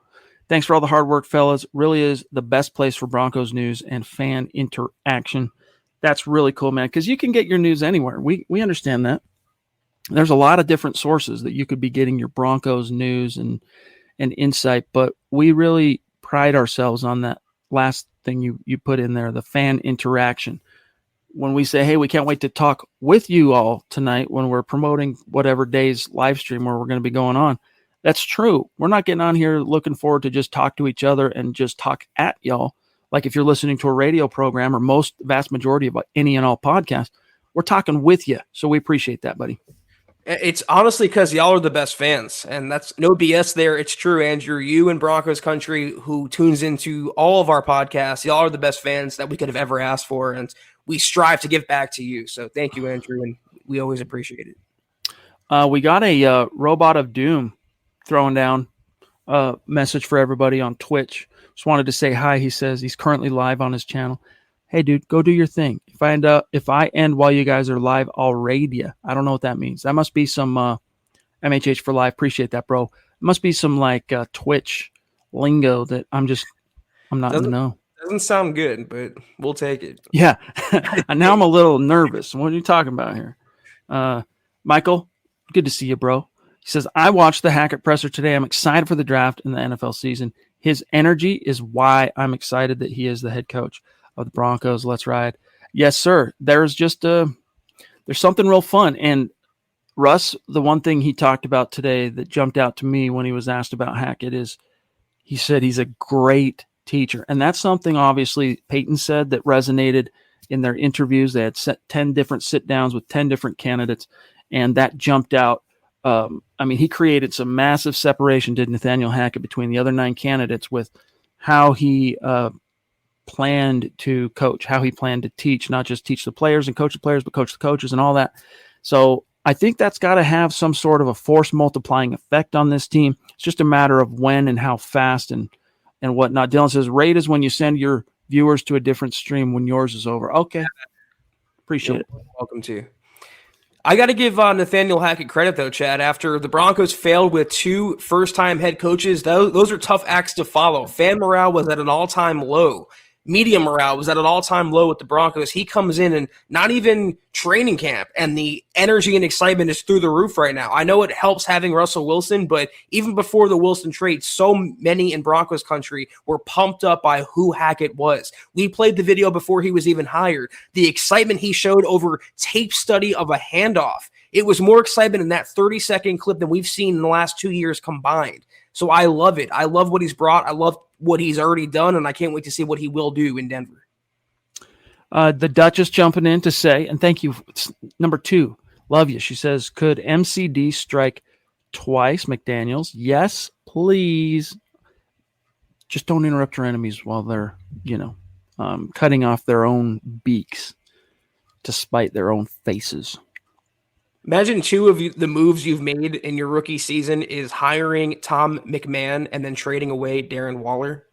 Thanks for all the hard work, fellas. Really is the best place for Broncos news and fan interaction. That's really cool, man, because you can get your news anywhere. We understand that. There's a lot of different sources that you could be getting your Broncos news and insight, but we really pride ourselves on that last thing you put in there, the fan interaction. When we say, hey, we can't wait to talk with you all tonight when we're promoting whatever day's live stream where we're going to be going on, that's true. We're not getting on here looking forward to just talk to each other and just talk at y'all. Like if you're listening to a radio program or vast majority of any and all podcasts, we're talking with you. So we appreciate that, buddy. It's honestly because y'all are the best fans, and that's no BS there. It's true, Andrew. You and Broncos Country, who tunes into all of our podcasts, y'all are the best fans that we could have ever asked for, and we strive to give back to you. So thank you, Andrew, and we always appreciate it. We got a Robot of Doom throwing down a message for everybody on Twitch. Just wanted to say hi. He says he's currently live on his channel. Hey, dude, go do your thing. If I end while you guys are live, I'll raid you. I don't know what that means. That must be some MHH for live. Appreciate that, bro. It must be some Twitch lingo that I'm not going to know. Doesn't sound good, but we'll take it. Yeah. And now I'm a little nervous. What are you talking about here? Michael, good to see you, bro. He says, I watched the Hackett presser today. I'm excited for the draft in the NFL season. His energy is why I'm excited that he is the head coach of the Broncos. Let's ride. Yes, sir. There's something real fun. And Russ, the one thing he talked about today that jumped out to me when he was asked about Hackett is he said he's a great teacher. And that's something obviously Peyton said that resonated in their interviews. They had 10 different sit downs with 10 different candidates. And that jumped out. He created some massive separation, did Nathaniel Hackett, between the other 9 candidates with how he planned to coach, how he planned to teach, not just teach the players and coach the players, but coach the coaches and all that. So I think that's got to have some sort of a force multiplying effect on this team. It's just a matter of when and how fast and whatnot. Dylan says, rate is when you send your viewers to a different stream when yours is over. Okay. Appreciate it. Welcome to you. I got to give Nathaniel Hackett credit, though, Chad. After the Broncos failed with 2 first-time head coaches, those are tough acts to follow. Fan morale was at an all-time low. Media morale was at an all-time low with the Broncos. He comes in and not even training camp, and the energy and excitement is through the roof right now. I know it helps having Russell Wilson, but even before the Wilson trade, so many in Broncos country were pumped up by who Hackett was. We played the video before he was even hired. The excitement he showed over tape study of a handoff. It was more excitement in that 30-second clip than we've seen in the last 2 years combined. So I love it. I love what he's brought. I love what he's already done, and I can't wait to see what he will do in Denver. The Duchess jumping in to say, and thank you, number 2, love you. She says, could MCD strike twice, McDaniels? Yes, please. Just don't interrupt your enemies while they're, cutting off their own beaks to spite their own faces. Imagine two of the moves you've made in your rookie season is hiring Tom McMahon and then trading away Darren Waller.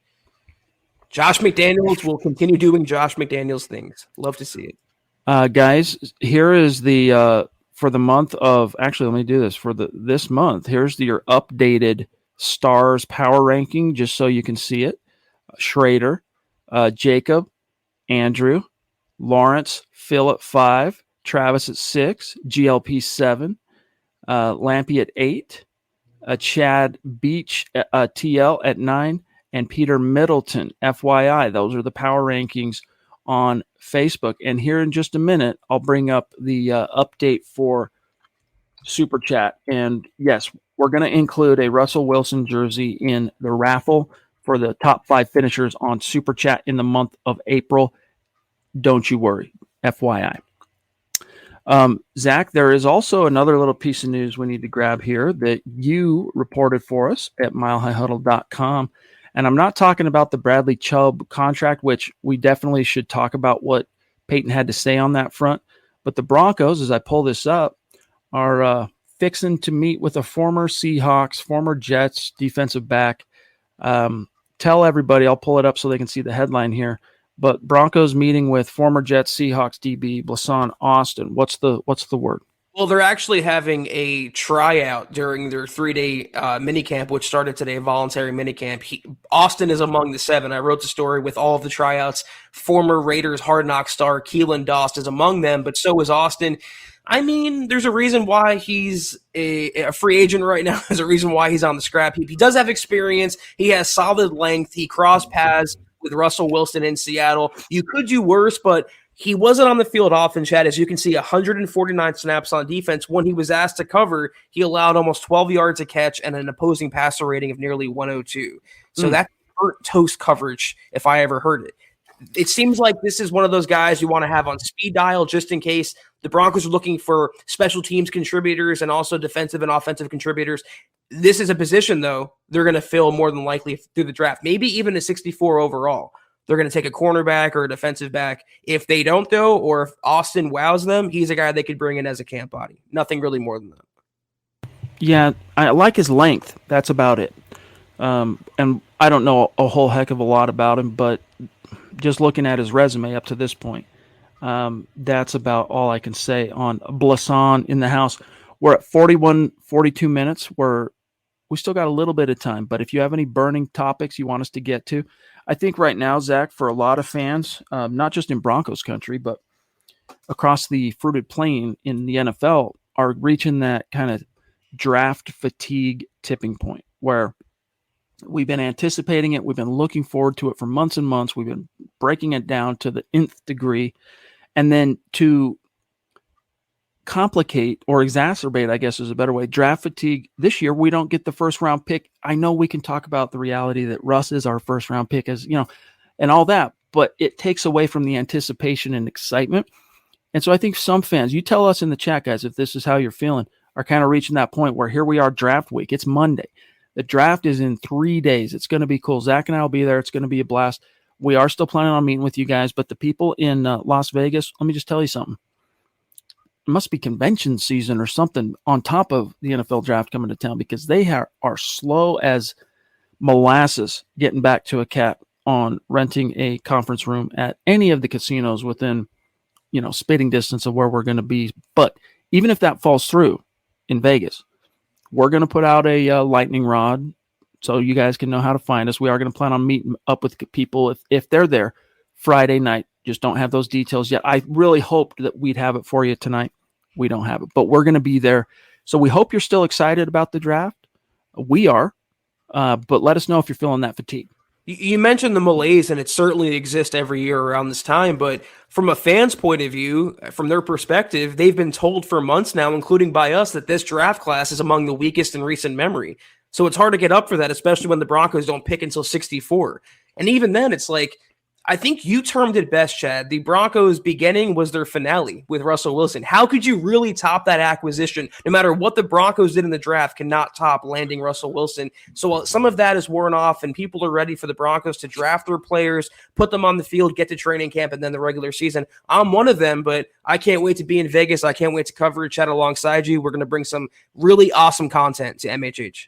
Josh McDaniels will continue doing Josh McDaniels things. Love to see it. Guys, here is the for the month of actually. Let me do this for this month. Here's your updated stars power ranking, just so you can see it. Schrader, Jacob, Andrew, Lawrence, Phil at 5, Travis at 6, GLP 7, Lampy at 8, Chad Beach, TL at 9, and Peter Middleton, FYI. Those are the power rankings on Facebook. And here in just a minute, I'll bring up the update for Super Chat. And yes, we're going to include a Russell Wilson jersey in the raffle for the top 5 finishers on Super Chat in the month of April. Don't you worry, FYI. Zach, there is also another little piece of news we need to grab here that you reported for us at milehighhuddle.com. And I'm not talking about the Bradley Chubb contract, which we definitely should talk about what Peyton had to say on that front. But the Broncos, as I pull this up, are fixing to meet with a former Seahawks, former Jets defensive back. Tell everybody, I'll pull it up so they can see the headline here. But Broncos meeting with former Jets Seahawks DB Blasan Austin. What's the word? Well, they're actually having a tryout during their 3-day minicamp, which started today, voluntary minicamp. Austin is among the 7. I wrote the story with all of the tryouts. Former Raiders Hard Knock star Keelan Dost is among them, but so is Austin. I mean, there's a reason why he's a free agent right now. There's a reason why he's on the scrap heap. He does have experience. He has solid length. He crossed paths with Russell Wilson in Seattle. You could do worse, but he wasn't on the field often, Chad. As you can see, 149 snaps on defense. When he was asked to cover, he allowed almost 12 yards a catch and an opposing passer rating of nearly 102. So that's burnt toast coverage if I ever heard it. It seems like this is one of those guys you want to have on speed dial just in case. The Broncos are looking for special teams contributors and also defensive and offensive contributors. This is a position, though, they're going to fill more than likely through the draft, maybe even a 64 overall. They're going to take a cornerback or a defensive back. If they don't, though, or if Austin wows them, he's a guy they could bring in as a camp body. Nothing really more than that. Yeah, I like his length. That's about it. And I don't know a whole heck of a lot about him, but just looking at his resume up to this point, that's about all I can say on Blasan in the house. We're at 42 minutes. We still got a little bit of time, but if you have any burning topics you want us to get to, I think right now, Zach, for a lot of fans, not just in Broncos country, but across the fruited plain in the NFL, are reaching that kind of draft fatigue tipping point where we've been anticipating it. We've been looking forward to it for months and months. We've been breaking it down to the nth degree. And then to complicate or exacerbate, I guess is a better way, draft fatigue. This year, we don't get the first round pick. I know we can talk about the reality that Russ is our first round pick, as you know, and all that, but it takes away from the anticipation and excitement. And so I think some fans, you tell us in the chat, guys, if this is how you're feeling, are kind of reaching that point where here we are draft week. It's Monday. The draft is in 3 days. It's going to be cool. Zach and I will be there. It's going to be a blast. We are still planning on meeting with you guys, but the people in Las Vegas, let me just tell you something. It must be convention season or something on top of the NFL draft coming to town, because they are slow as molasses getting back to a cap on renting a conference room at any of the casinos within, spitting distance of where we're going to be. But even if that falls through in Vegas, we're going to put out a lightning rod so you guys can know how to find us. We are going to plan on meeting up with people if they're there Friday night. Just don't have those details yet. I really hoped that we'd have it for you tonight. We don't have it, but we're going to be there. So we hope you're still excited about the draft. We are, but let us know if you're feeling that fatigue. You mentioned the malaise, and it certainly exists every year around this time, but from a fan's point of view, from their perspective, they've been told for months now, including by us, that this draft class is among the weakest in recent memory. So it's hard to get up for that, especially when the Broncos don't pick until 64. And even then, it's like, I think you termed it best, Chad. The Broncos' beginning was their finale with Russell Wilson. How could you really top that acquisition? No matter what the Broncos did in the draft, cannot top landing Russell Wilson. So some of that is worn off, and people are ready for the Broncos to draft their players, put them on the field, get to training camp, and then the regular season. I'm one of them, but I can't wait to be in Vegas. I can't wait to cover it, Chad, alongside you. We're going to bring some really awesome content to MHH.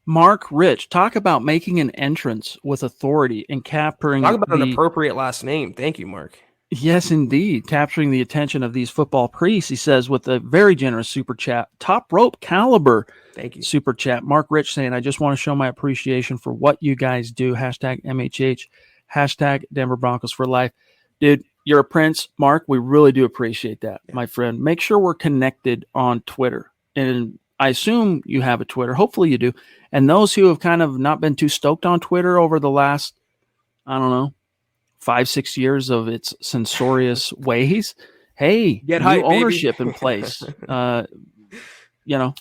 Mark Rich, talk about making an entrance with authority and capturing. Talk about an appropriate last name. Thank you, Mark. Yes, indeed. Capturing the attention of these football priests, he says, with a very generous super chat, top rope caliber. Thank you. Super chat. Mark Rich saying, I just want to show my appreciation for what you guys do. Hashtag MHH. Hashtag Denver Broncos for life. Dude, you're a prince. Mark, we really do appreciate that, my friend. Make sure we're connected on Twitter. And I assume you have a Twitter. Hopefully you do. And those who have kind of not been too stoked on Twitter over the last, 5-6 years of its censorious ways, hey, get new hype, ownership baby. in place. You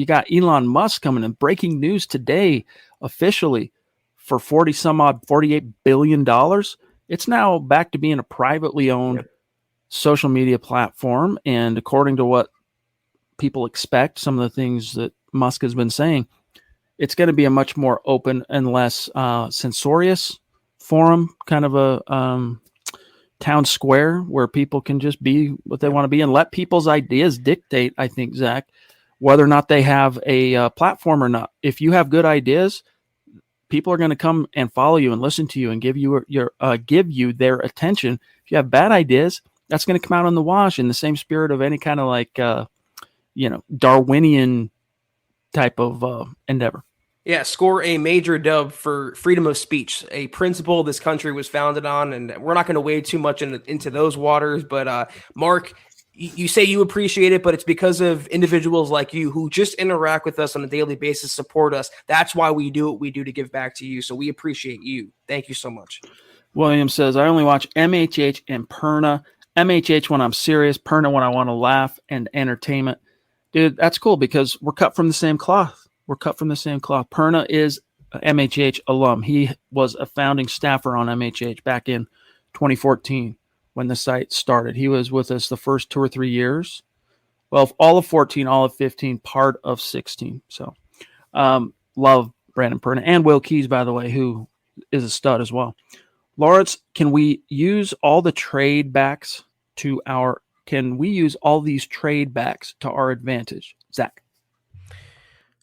got Elon Musk coming in. Breaking news today, officially, for $48 billion. It's now back to being a privately owned social media platform. And according to what people expect, some of the things that Musk has been saying, it's going to be a much more open and less censorious forum, kind of a town square where people can just be what they want to be and let people's ideas dictate, I think, Zach, whether or not they have a platform or not. If you have good ideas, people are going to come and follow you and listen to you and give you their attention. If you have bad ideas, that's going to come out in the wash in the same spirit of any kind of like Darwinian type of endeavor. Yeah, score a major dub for freedom of speech, a principle this country was founded on, and we're not going to wade too much into those waters. But Mark, you say you appreciate it, but it's because of individuals like you who just interact with us on a daily basis, support us. That's why we do what we do, to give back to you. So we appreciate you. Thank you so much. William says, I only watch MHH and Perna. MHH when I'm serious, Perna when I want to laugh and entertainment. Dude, that's cool because we're cut from the same cloth. Perna is an MHH alum. He was a founding staffer on MHH back in 2014 when the site started. He was with us the first 2 or 3 years. Well, all of 14, all of 15, part of 16. So love Brandon Perna and Will Keys, by the way, who is a stud as well. Lawrence, can we use all these trade backs to our advantage? Zach.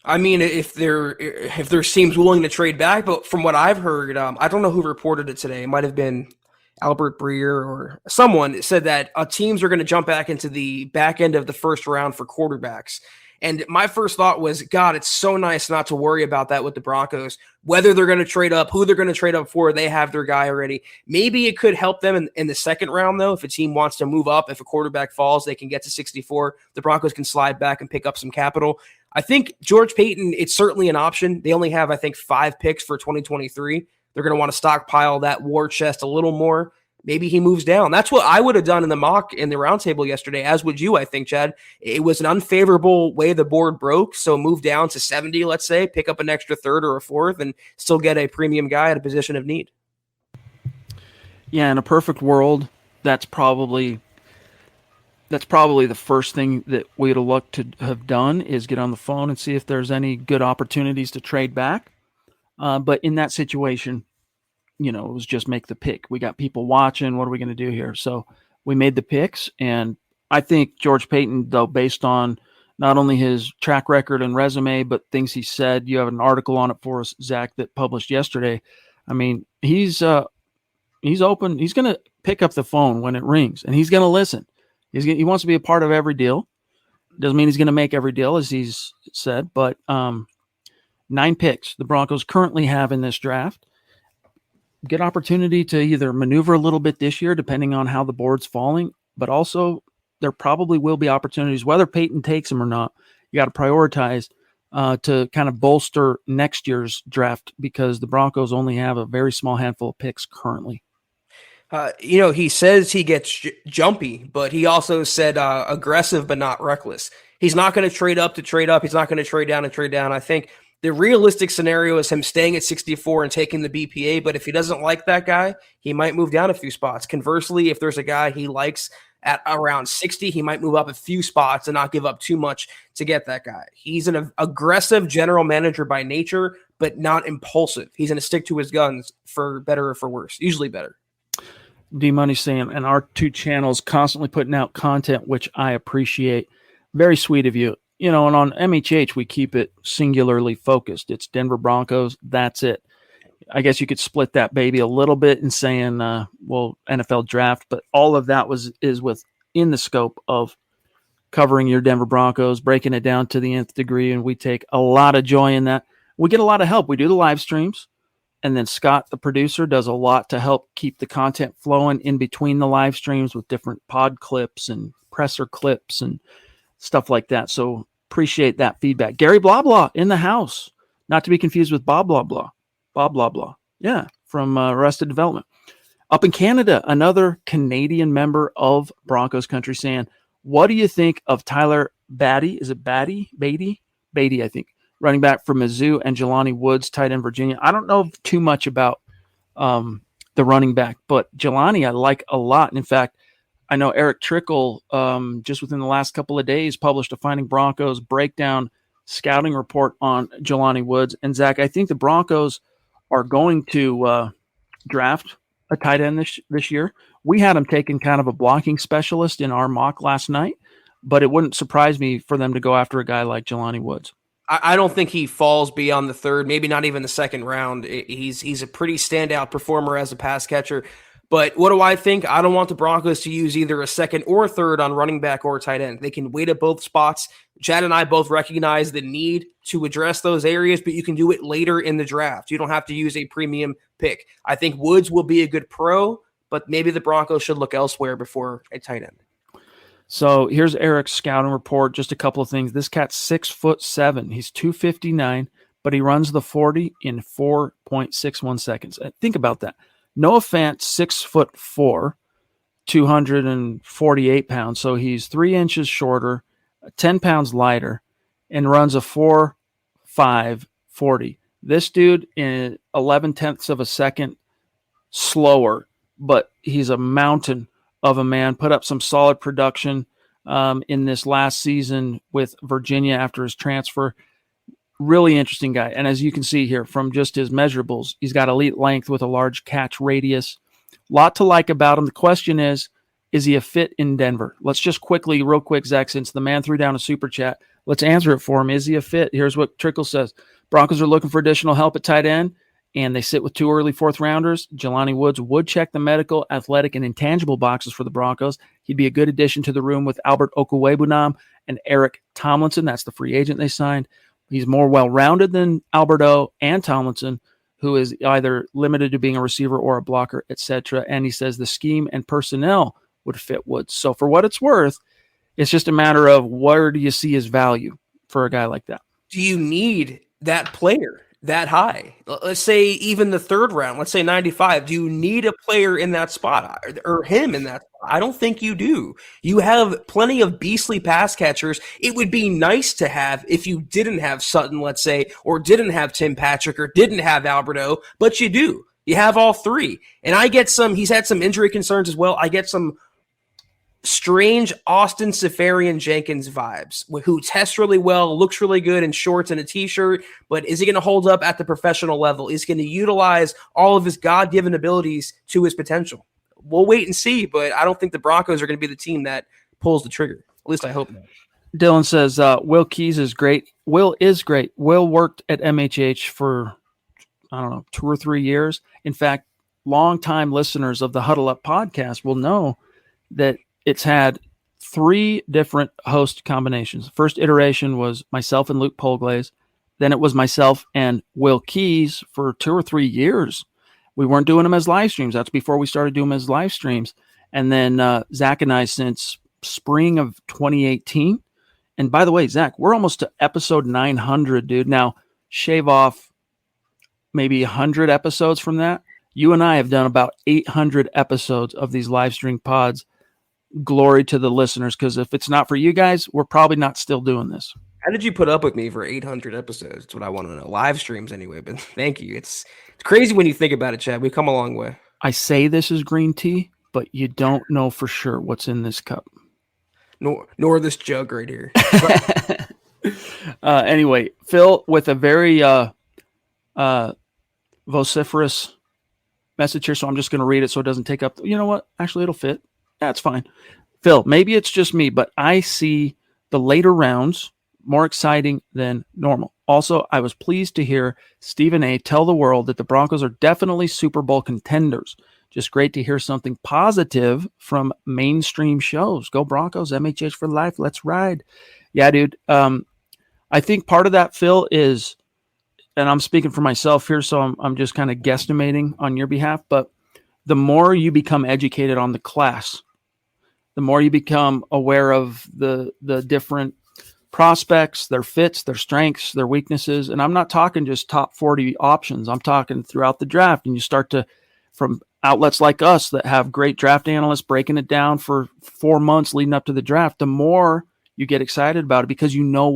I mean, if there seems willing to trade back, but from what I've heard, I don't know who reported it today. It might have been Albert Breer or someone said that teams are going to jump back into the back end of the first round for quarterbacks. And my first thought was, God, it's so nice not to worry about that with the Broncos, whether they're going to trade up, who they're going to trade up for. They have their guy already. Maybe it could help them in the second round, though. If a team wants to move up, if a quarterback falls, they can get to 64. The Broncos can slide back and pick up some capital. I think George Paton, it's certainly an option. They only have, I think, 5 picks for 2023. They're going to want to stockpile that war chest a little more. Maybe he moves down. That's what I would have done in the mock in the roundtable yesterday, as would you, I think, Chad. It was an unfavorable way the board broke, so move down to 70, let's say, pick up an extra third or a fourth, and still get a premium guy at a position of need. Yeah, in a perfect world, that's probably the first thing that we'd look to have done is get on the phone and see if there's any good opportunities to trade back. But in that situation, it was just make the pick. We got people watching. What are we going to do here? So we made the picks. And I think George Paton, though, based on not only his track record and resume, but things he said, you have an article on it for us, Zach, that published yesterday. I mean, he's open. He's going to pick up the phone when it rings, and he's going to listen. He wants to be a part of every deal. Doesn't mean he's going to make every deal, as he's said, but 9 picks the Broncos currently have in this draft. Good opportunity to either maneuver a little bit this year, depending on how the board's falling, but also there probably will be opportunities, whether Paton takes them or not. You got to prioritize to kind of bolster next year's draft because the Broncos only have a very small handful of picks currently. He says he gets jumpy, but he also said aggressive but not reckless. He's not going to trade up to trade up. He's not going to trade down to trade down. I think The realistic scenario is him staying at 64 and taking the BPA, but if he doesn't like that guy, he might move down a few spots. Conversely, if there's a guy he likes at around 60, he might move up a few spots and not give up too much to get that guy. He's an aggressive general manager by nature, but not impulsive. He's going to stick to his guns for better or for worse, usually better. D-Money saying, and our 2 channels constantly putting out content, which I appreciate. Very sweet of you. You know, and on MHH, we keep it singularly focused. It's Denver Broncos. That's it. I guess you could split that baby a little bit in saying, well, NFL draft, but all of that is within the scope of covering your Denver Broncos, breaking it down to the nth degree, and we take a lot of joy in that. We get a lot of help. We do the live streams, and then Scott, the producer, does a lot to help keep the content flowing in between the live streams with different pod clips and presser clips and stuff like that. So appreciate that feedback. Gary Blah Blah in the house, not to be confused with Bob Blah Blah. Bob Blah Blah. Yeah, from Arrested Development. Up in Canada, another Canadian member of Broncos Country saying, what do you think of Tyler Batty? Is it Batty? Beatty, I think. Running back from Mizzou, and Jelani Woods, tight end Virginia. I don't know too much about the running back, but Jelani I like a lot. And in fact, I know Eric Trickle, just within the last couple of days, published a Finding Broncos breakdown scouting report on Jelani Woods. And Zach, I think the Broncos are going to draft a tight end this year. We had him taking kind of a blocking specialist in our mock last night, but it wouldn't surprise me for them to go after a guy like Jelani Woods. I don't think he falls beyond the 3rd, maybe not even the 2nd round. He's a pretty standout performer as a pass catcher. But what do I think? I don't want the Broncos to use either a 2nd or 3rd on running back or tight end. They can wait at both spots. Chad and I both recognize the need to address those areas, but you can do it later in the draft. You don't have to use a premium pick. I think Woods will be a good pro, but maybe the Broncos should look elsewhere before a tight end. So here's Eric's scouting report. Just a couple of things. This cat's 6'7". He's 259, but he runs the 40 in 4.61 seconds. Think about that. Noah Fant, 6'4", 248 pounds. So he's 3 inches shorter, 10 pounds lighter, and runs a 4.5 40. This dude in 11/10ths of a second slower, but he's a mountain of a man. Put up some solid production in this last season with Virginia after his transfer. Really interesting guy. And as you can see here from just his measurables, he's got elite length with a large catch radius. Lot to like about him. The question is he a fit in Denver? Let's just quickly, real quick, Zach, since the man threw down a super chat, let's answer it for him. Is he a fit? Here's what Trickle says. Broncos are looking for additional help at tight end, and they sit with 2 early 4th rounders. Jelani Woods would check the medical, athletic, and intangible boxes for the Broncos. He'd be a good addition to the room with Albert Okwuegbunam and Eric Tomlinson. That's the free agent they signed. He's more well-rounded than Alberto and Tomlinson, who is either limited to being a receiver or a blocker, etc. And he says the scheme and personnel would fit Woods. So for what it's worth, it's just a matter of where do you see his value for a guy like that? Do you need that player that high? Let's say even the 3rd round, let's say 95. Do you need a player in that spot or him in that spot? I don't think you do. You have plenty of beastly pass catchers. It would be nice to have if you didn't have Sutton, let's say, or didn't have Tim Patrick or didn't have Alberto, but you do. You have all 3. And I get he's had some injury concerns as well. I get some strange Austin Safarian Jenkins vibes, who tests really well, looks really good in shorts and a t-shirt, but is he going to hold up at the professional level? Is he going to utilize all of his God-given abilities to his potential? We'll wait and see, but I don't think the Broncos are going to be the team that pulls the trigger. At least I hope not. Dylan says, Will Keys is great. Will is great. Will worked at MHH for, 2 or 3 years. In fact, longtime listeners of the Huddle Up podcast will know that it's had 3 different host combinations. The first iteration was myself and Luke Polglaze. Then it was myself and Will Keys for 2 or 3 years. We weren't doing them as live streams. That's before we started doing them as live streams. And then Zach and I since spring of 2018. And by the way, Zach, we're almost to episode 900, dude. Now, shave off maybe 100 episodes from that. You and I have done about 800 episodes of these live stream pods. Glory to the listeners, because if it's not for you guys, we're probably not still doing this. How did you put up with me for 800 episodes? That's what I want to know. Live streams anyway, but thank you. It's crazy when you think about it, Chad. We've come a long way. I say this is green tea, but you don't know for sure what's in this cup. Nor this jug right here. Anyway, Phil, with a very vociferous message here, so I'm just going to read it so it doesn't take up. You know what? Actually, it'll fit. That's fine. Phil, maybe it's just me, but I see the later rounds more exciting than normal. Also, I was pleased to hear Stephen A. tell the world that the Broncos are definitely Super Bowl contenders. Just great to hear something positive from mainstream shows. Go Broncos, MHH for life. Let's ride. Yeah, dude. I think part of that, Phil, is, and I'm speaking for myself here, so I'm just kind of guesstimating on your behalf, but the more you become educated on the class, the more you become aware of the different prospects, their fits, their strengths, their weaknesses. And I'm not talking just top 40 options. I'm talking throughout the draft. And you start to, from outlets like us that have great draft analysts breaking it down for 4 months leading up to the draft, the more you get excited about it because you know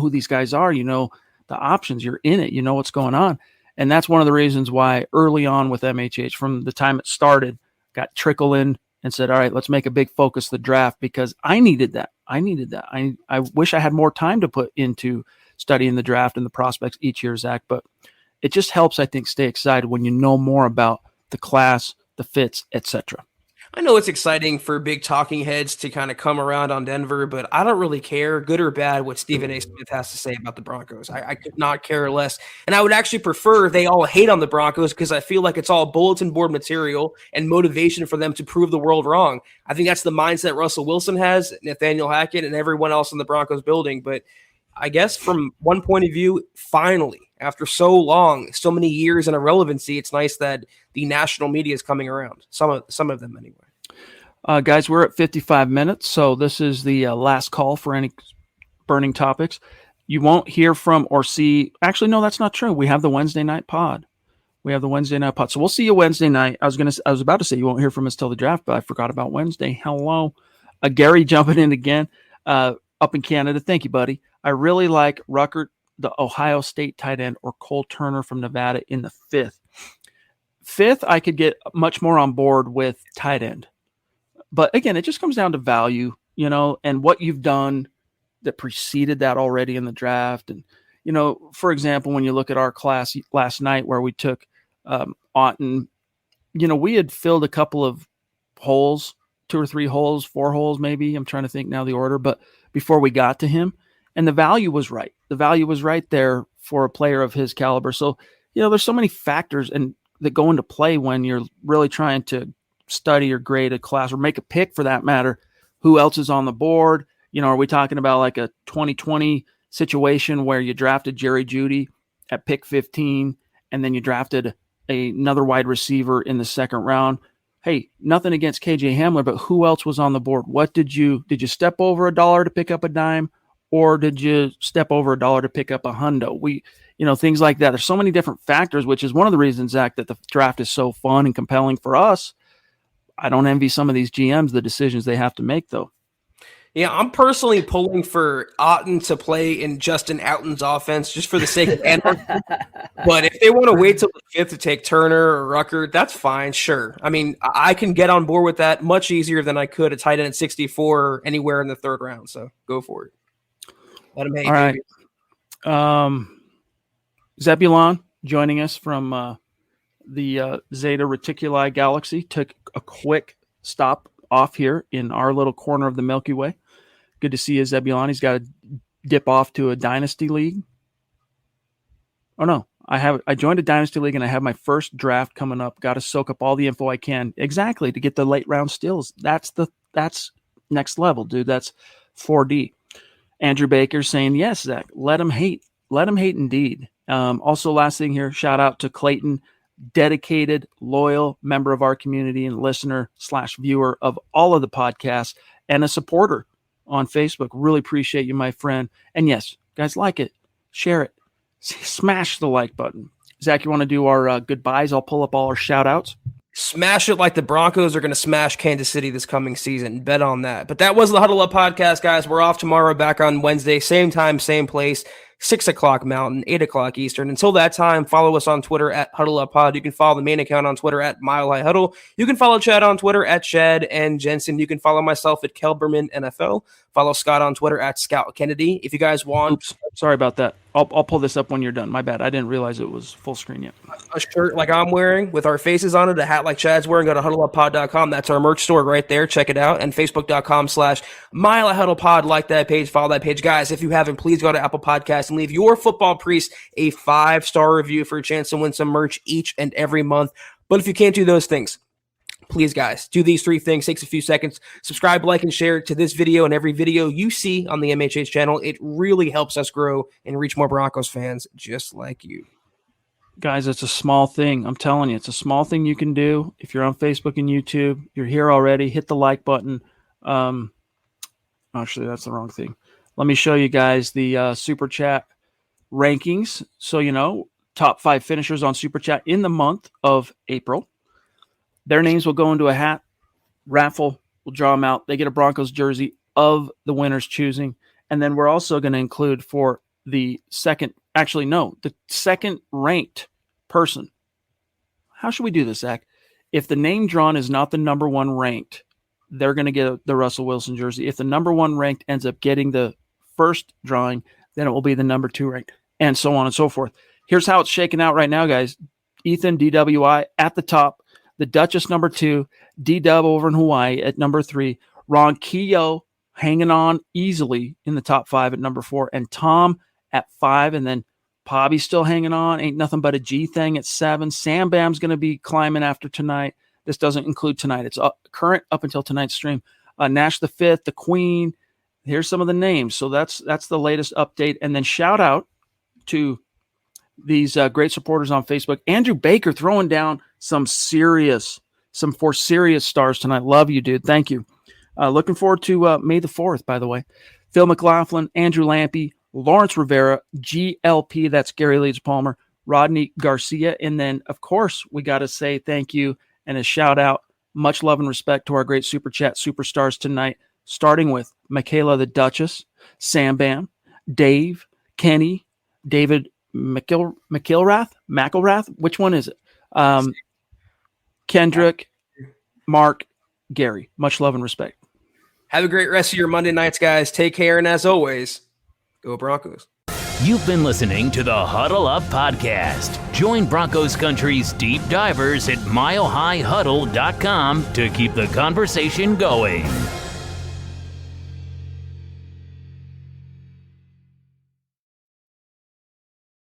who these guys are, you know the options, you're in it, you know what's going on. And that's one of the reasons why early on with MHH, from the time it started, got trickle in and said, all right, let's make a big focus of the draft, because I needed that. I wish I had more time to put into studying the draft and the prospects each year, Zach, but it just helps, I think, stay excited when you know more about the class, the fits, etc. I know it's exciting for big talking heads to kind of come around on Denver, but I don't really care, good or bad, what Stephen A. Smith has to say about the Broncos. I could not care less. And I would actually prefer they all hate on the Broncos, because I feel like it's all bulletin board material and motivation for them to prove the world wrong. I think that's the mindset Russell Wilson has, Nathaniel Hackett, and everyone else in the Broncos building. But I guess from one point of view, finally, after so long, so many years in irrelevancy, it's nice that the national media is coming around. Some of them anyway. Guys, we're at 55 minutes, so this is the last call for any burning topics. You won't hear from or see. Actually, no, that's not true. We have the Wednesday night pod. So we'll see you Wednesday night. I was about to say you won't hear from us till the draft, but I forgot about Wednesday. Hello, Gary jumping in again, up in Canada. Thank you, buddy. I really like Ruckert, the Ohio State tight end, or Cole Turner from Nevada in the fifth. I could get much more on board with tight end. But again, it just comes down to value, and what you've done that preceded that already in the draft. And, for example, when you look at our class last night where we took Otten, we had filled a couple of holes, 2 or 3 holes, 4 holes maybe. I'm trying to think now the order, but before we got to him, and the value was right. The value was right there for a player of his caliber. So, there's so many factors that go into play when you're really trying to study or grade a class or make a pick for that matter. Who else is on the board? Are we talking about like a 2020 situation where you drafted Jerry Jeudy at pick 15 and then you drafted another wide receiver in the second round? Hey, nothing against KJ Hamler, but who else was on the board? Did you step over $1 to pick up a dime, or did you step over $1 to pick up a hundo? Things like that. There's so many different factors, which is one of the reasons, Zach, that the draft is so fun and compelling for us. I don't envy some of these GMs, the decisions they have to make, though. Yeah, I'm personally pulling for Otten to play in Justin Outen's offense just for the sake of anarchy. But if they want to wait till the 5th to take Turner or Ruckert, that's fine, sure. I mean, I can get on board with that much easier than I could a tight end at 64 or anywhere in the 3rd round. So go for it. Let him hate. All right. Zebulon joining us from the Zeta Reticuli galaxy, took a quick stop off here in our little corner of the Milky Way. Good to see you, Zebulon. He's got to dip off to a dynasty league. Oh no, I joined a dynasty league and I have my first draft coming up. Got to soak up all the info I can exactly to get the late round steals. That's next level, dude. That's 4D. Andrew Baker saying, yes, Zach, let him hate indeed. Also, last thing here, shout out to Clayton, dedicated, loyal member of our community and listener/viewer of all of the podcasts and a supporter on Facebook. Really appreciate you, my friend. And yes, guys, like it, share it, smash the like button. Zach, you want to do our goodbyes? I'll pull up all our shout outs. Smash it like the Broncos are going to smash Kansas City this coming season. Bet on that. But that was the Huddle Up Podcast, guys. We're off tomorrow, back on Wednesday. Same time, same place. 6 o'clock Mountain, 8 o'clock Eastern. Until that time, follow us on Twitter at Huddle Up Pod. You can follow the main account on Twitter at Mile High Huddle. You can follow Chad on Twitter at Chad and Jensen. You can follow myself at Kelberman NFL. Follow Scott on Twitter at Scout Kennedy. If you guys want... Oops, sorry about that. I'll pull this up when you're done. My bad. I didn't realize it was full screen yet. A shirt like I'm wearing with our faces on it, a hat like Chad's wearing, go to huddleuppod.com. That's our merch store right there. Check it out. And facebook.com/Mile High Huddle Pod. Like that page, follow that page. Guys, if you haven't, please go to Apple Podcasts and leave your football priest a 5-star review for a chance to win some merch each and every month. But if you can't do those things, please, guys, do these 3 things. Takes a few seconds. Subscribe, like, and share to this video and every video you see on the MHH channel. It really helps us grow and reach more Broncos fans just like you. Guys, it's a small thing. I'm telling you, it's a small thing you can do. If you're on Facebook and YouTube, you're here already, hit the like button. Actually, that's the wrong thing. Let me show you guys the Super Chat rankings. So, you know, top 5 finishers on Super Chat in the month of April. Their names will go into a hat raffle. We'll draw them out. They get a Broncos jersey of the winner's choosing. And then we're also going to include for the second ranked person. How should we do this, Zach? If the name drawn is not the number 1 ranked, they're going to get the Russell Wilson jersey. If the number 1 ranked ends up getting the first drawing, then it will be the number 2 ranked, and so on and so forth. Here's how it's shaking out right now, guys. Ethan, DWI, at the top. The Duchess, number 2. D-Dub over in Hawaii at number 3. Ron Keogh hanging on easily in the top 5 at number 4. And Tom at 5. And then Pobby's still hanging on. Ain't nothing but a G thing at 7. Sam Bam's going to be climbing after tonight. This doesn't include tonight. It's current up until tonight's stream. Nash the 5th, the Queen. Here's some of the names. So that's the latest update. And then shout out to these great supporters on Facebook. Andrew Baker throwing down some serious stars tonight. Love you, dude. Thank you. Looking forward to May the 4th, by the way. Phil McLaughlin, Andrew Lampy, Lawrence Rivera, GLP, that's Gary Leeds Palmer, Rodney Garcia. And then, of course, we got to say thank you and a shout out. Much love and respect to our great Super Chat superstars tonight, starting with Michaela the Duchess, Sam Bam, Dave, Kenny, David McIlrath. Which one is it? Kendrick, Mark, Gary. Much love and respect. Have a great rest of your Monday nights, guys. Take care, and as always, go Broncos. You've been listening to the Huddle Up Podcast. Join Broncos Country's deep divers at milehighhuddle.com to keep the conversation going.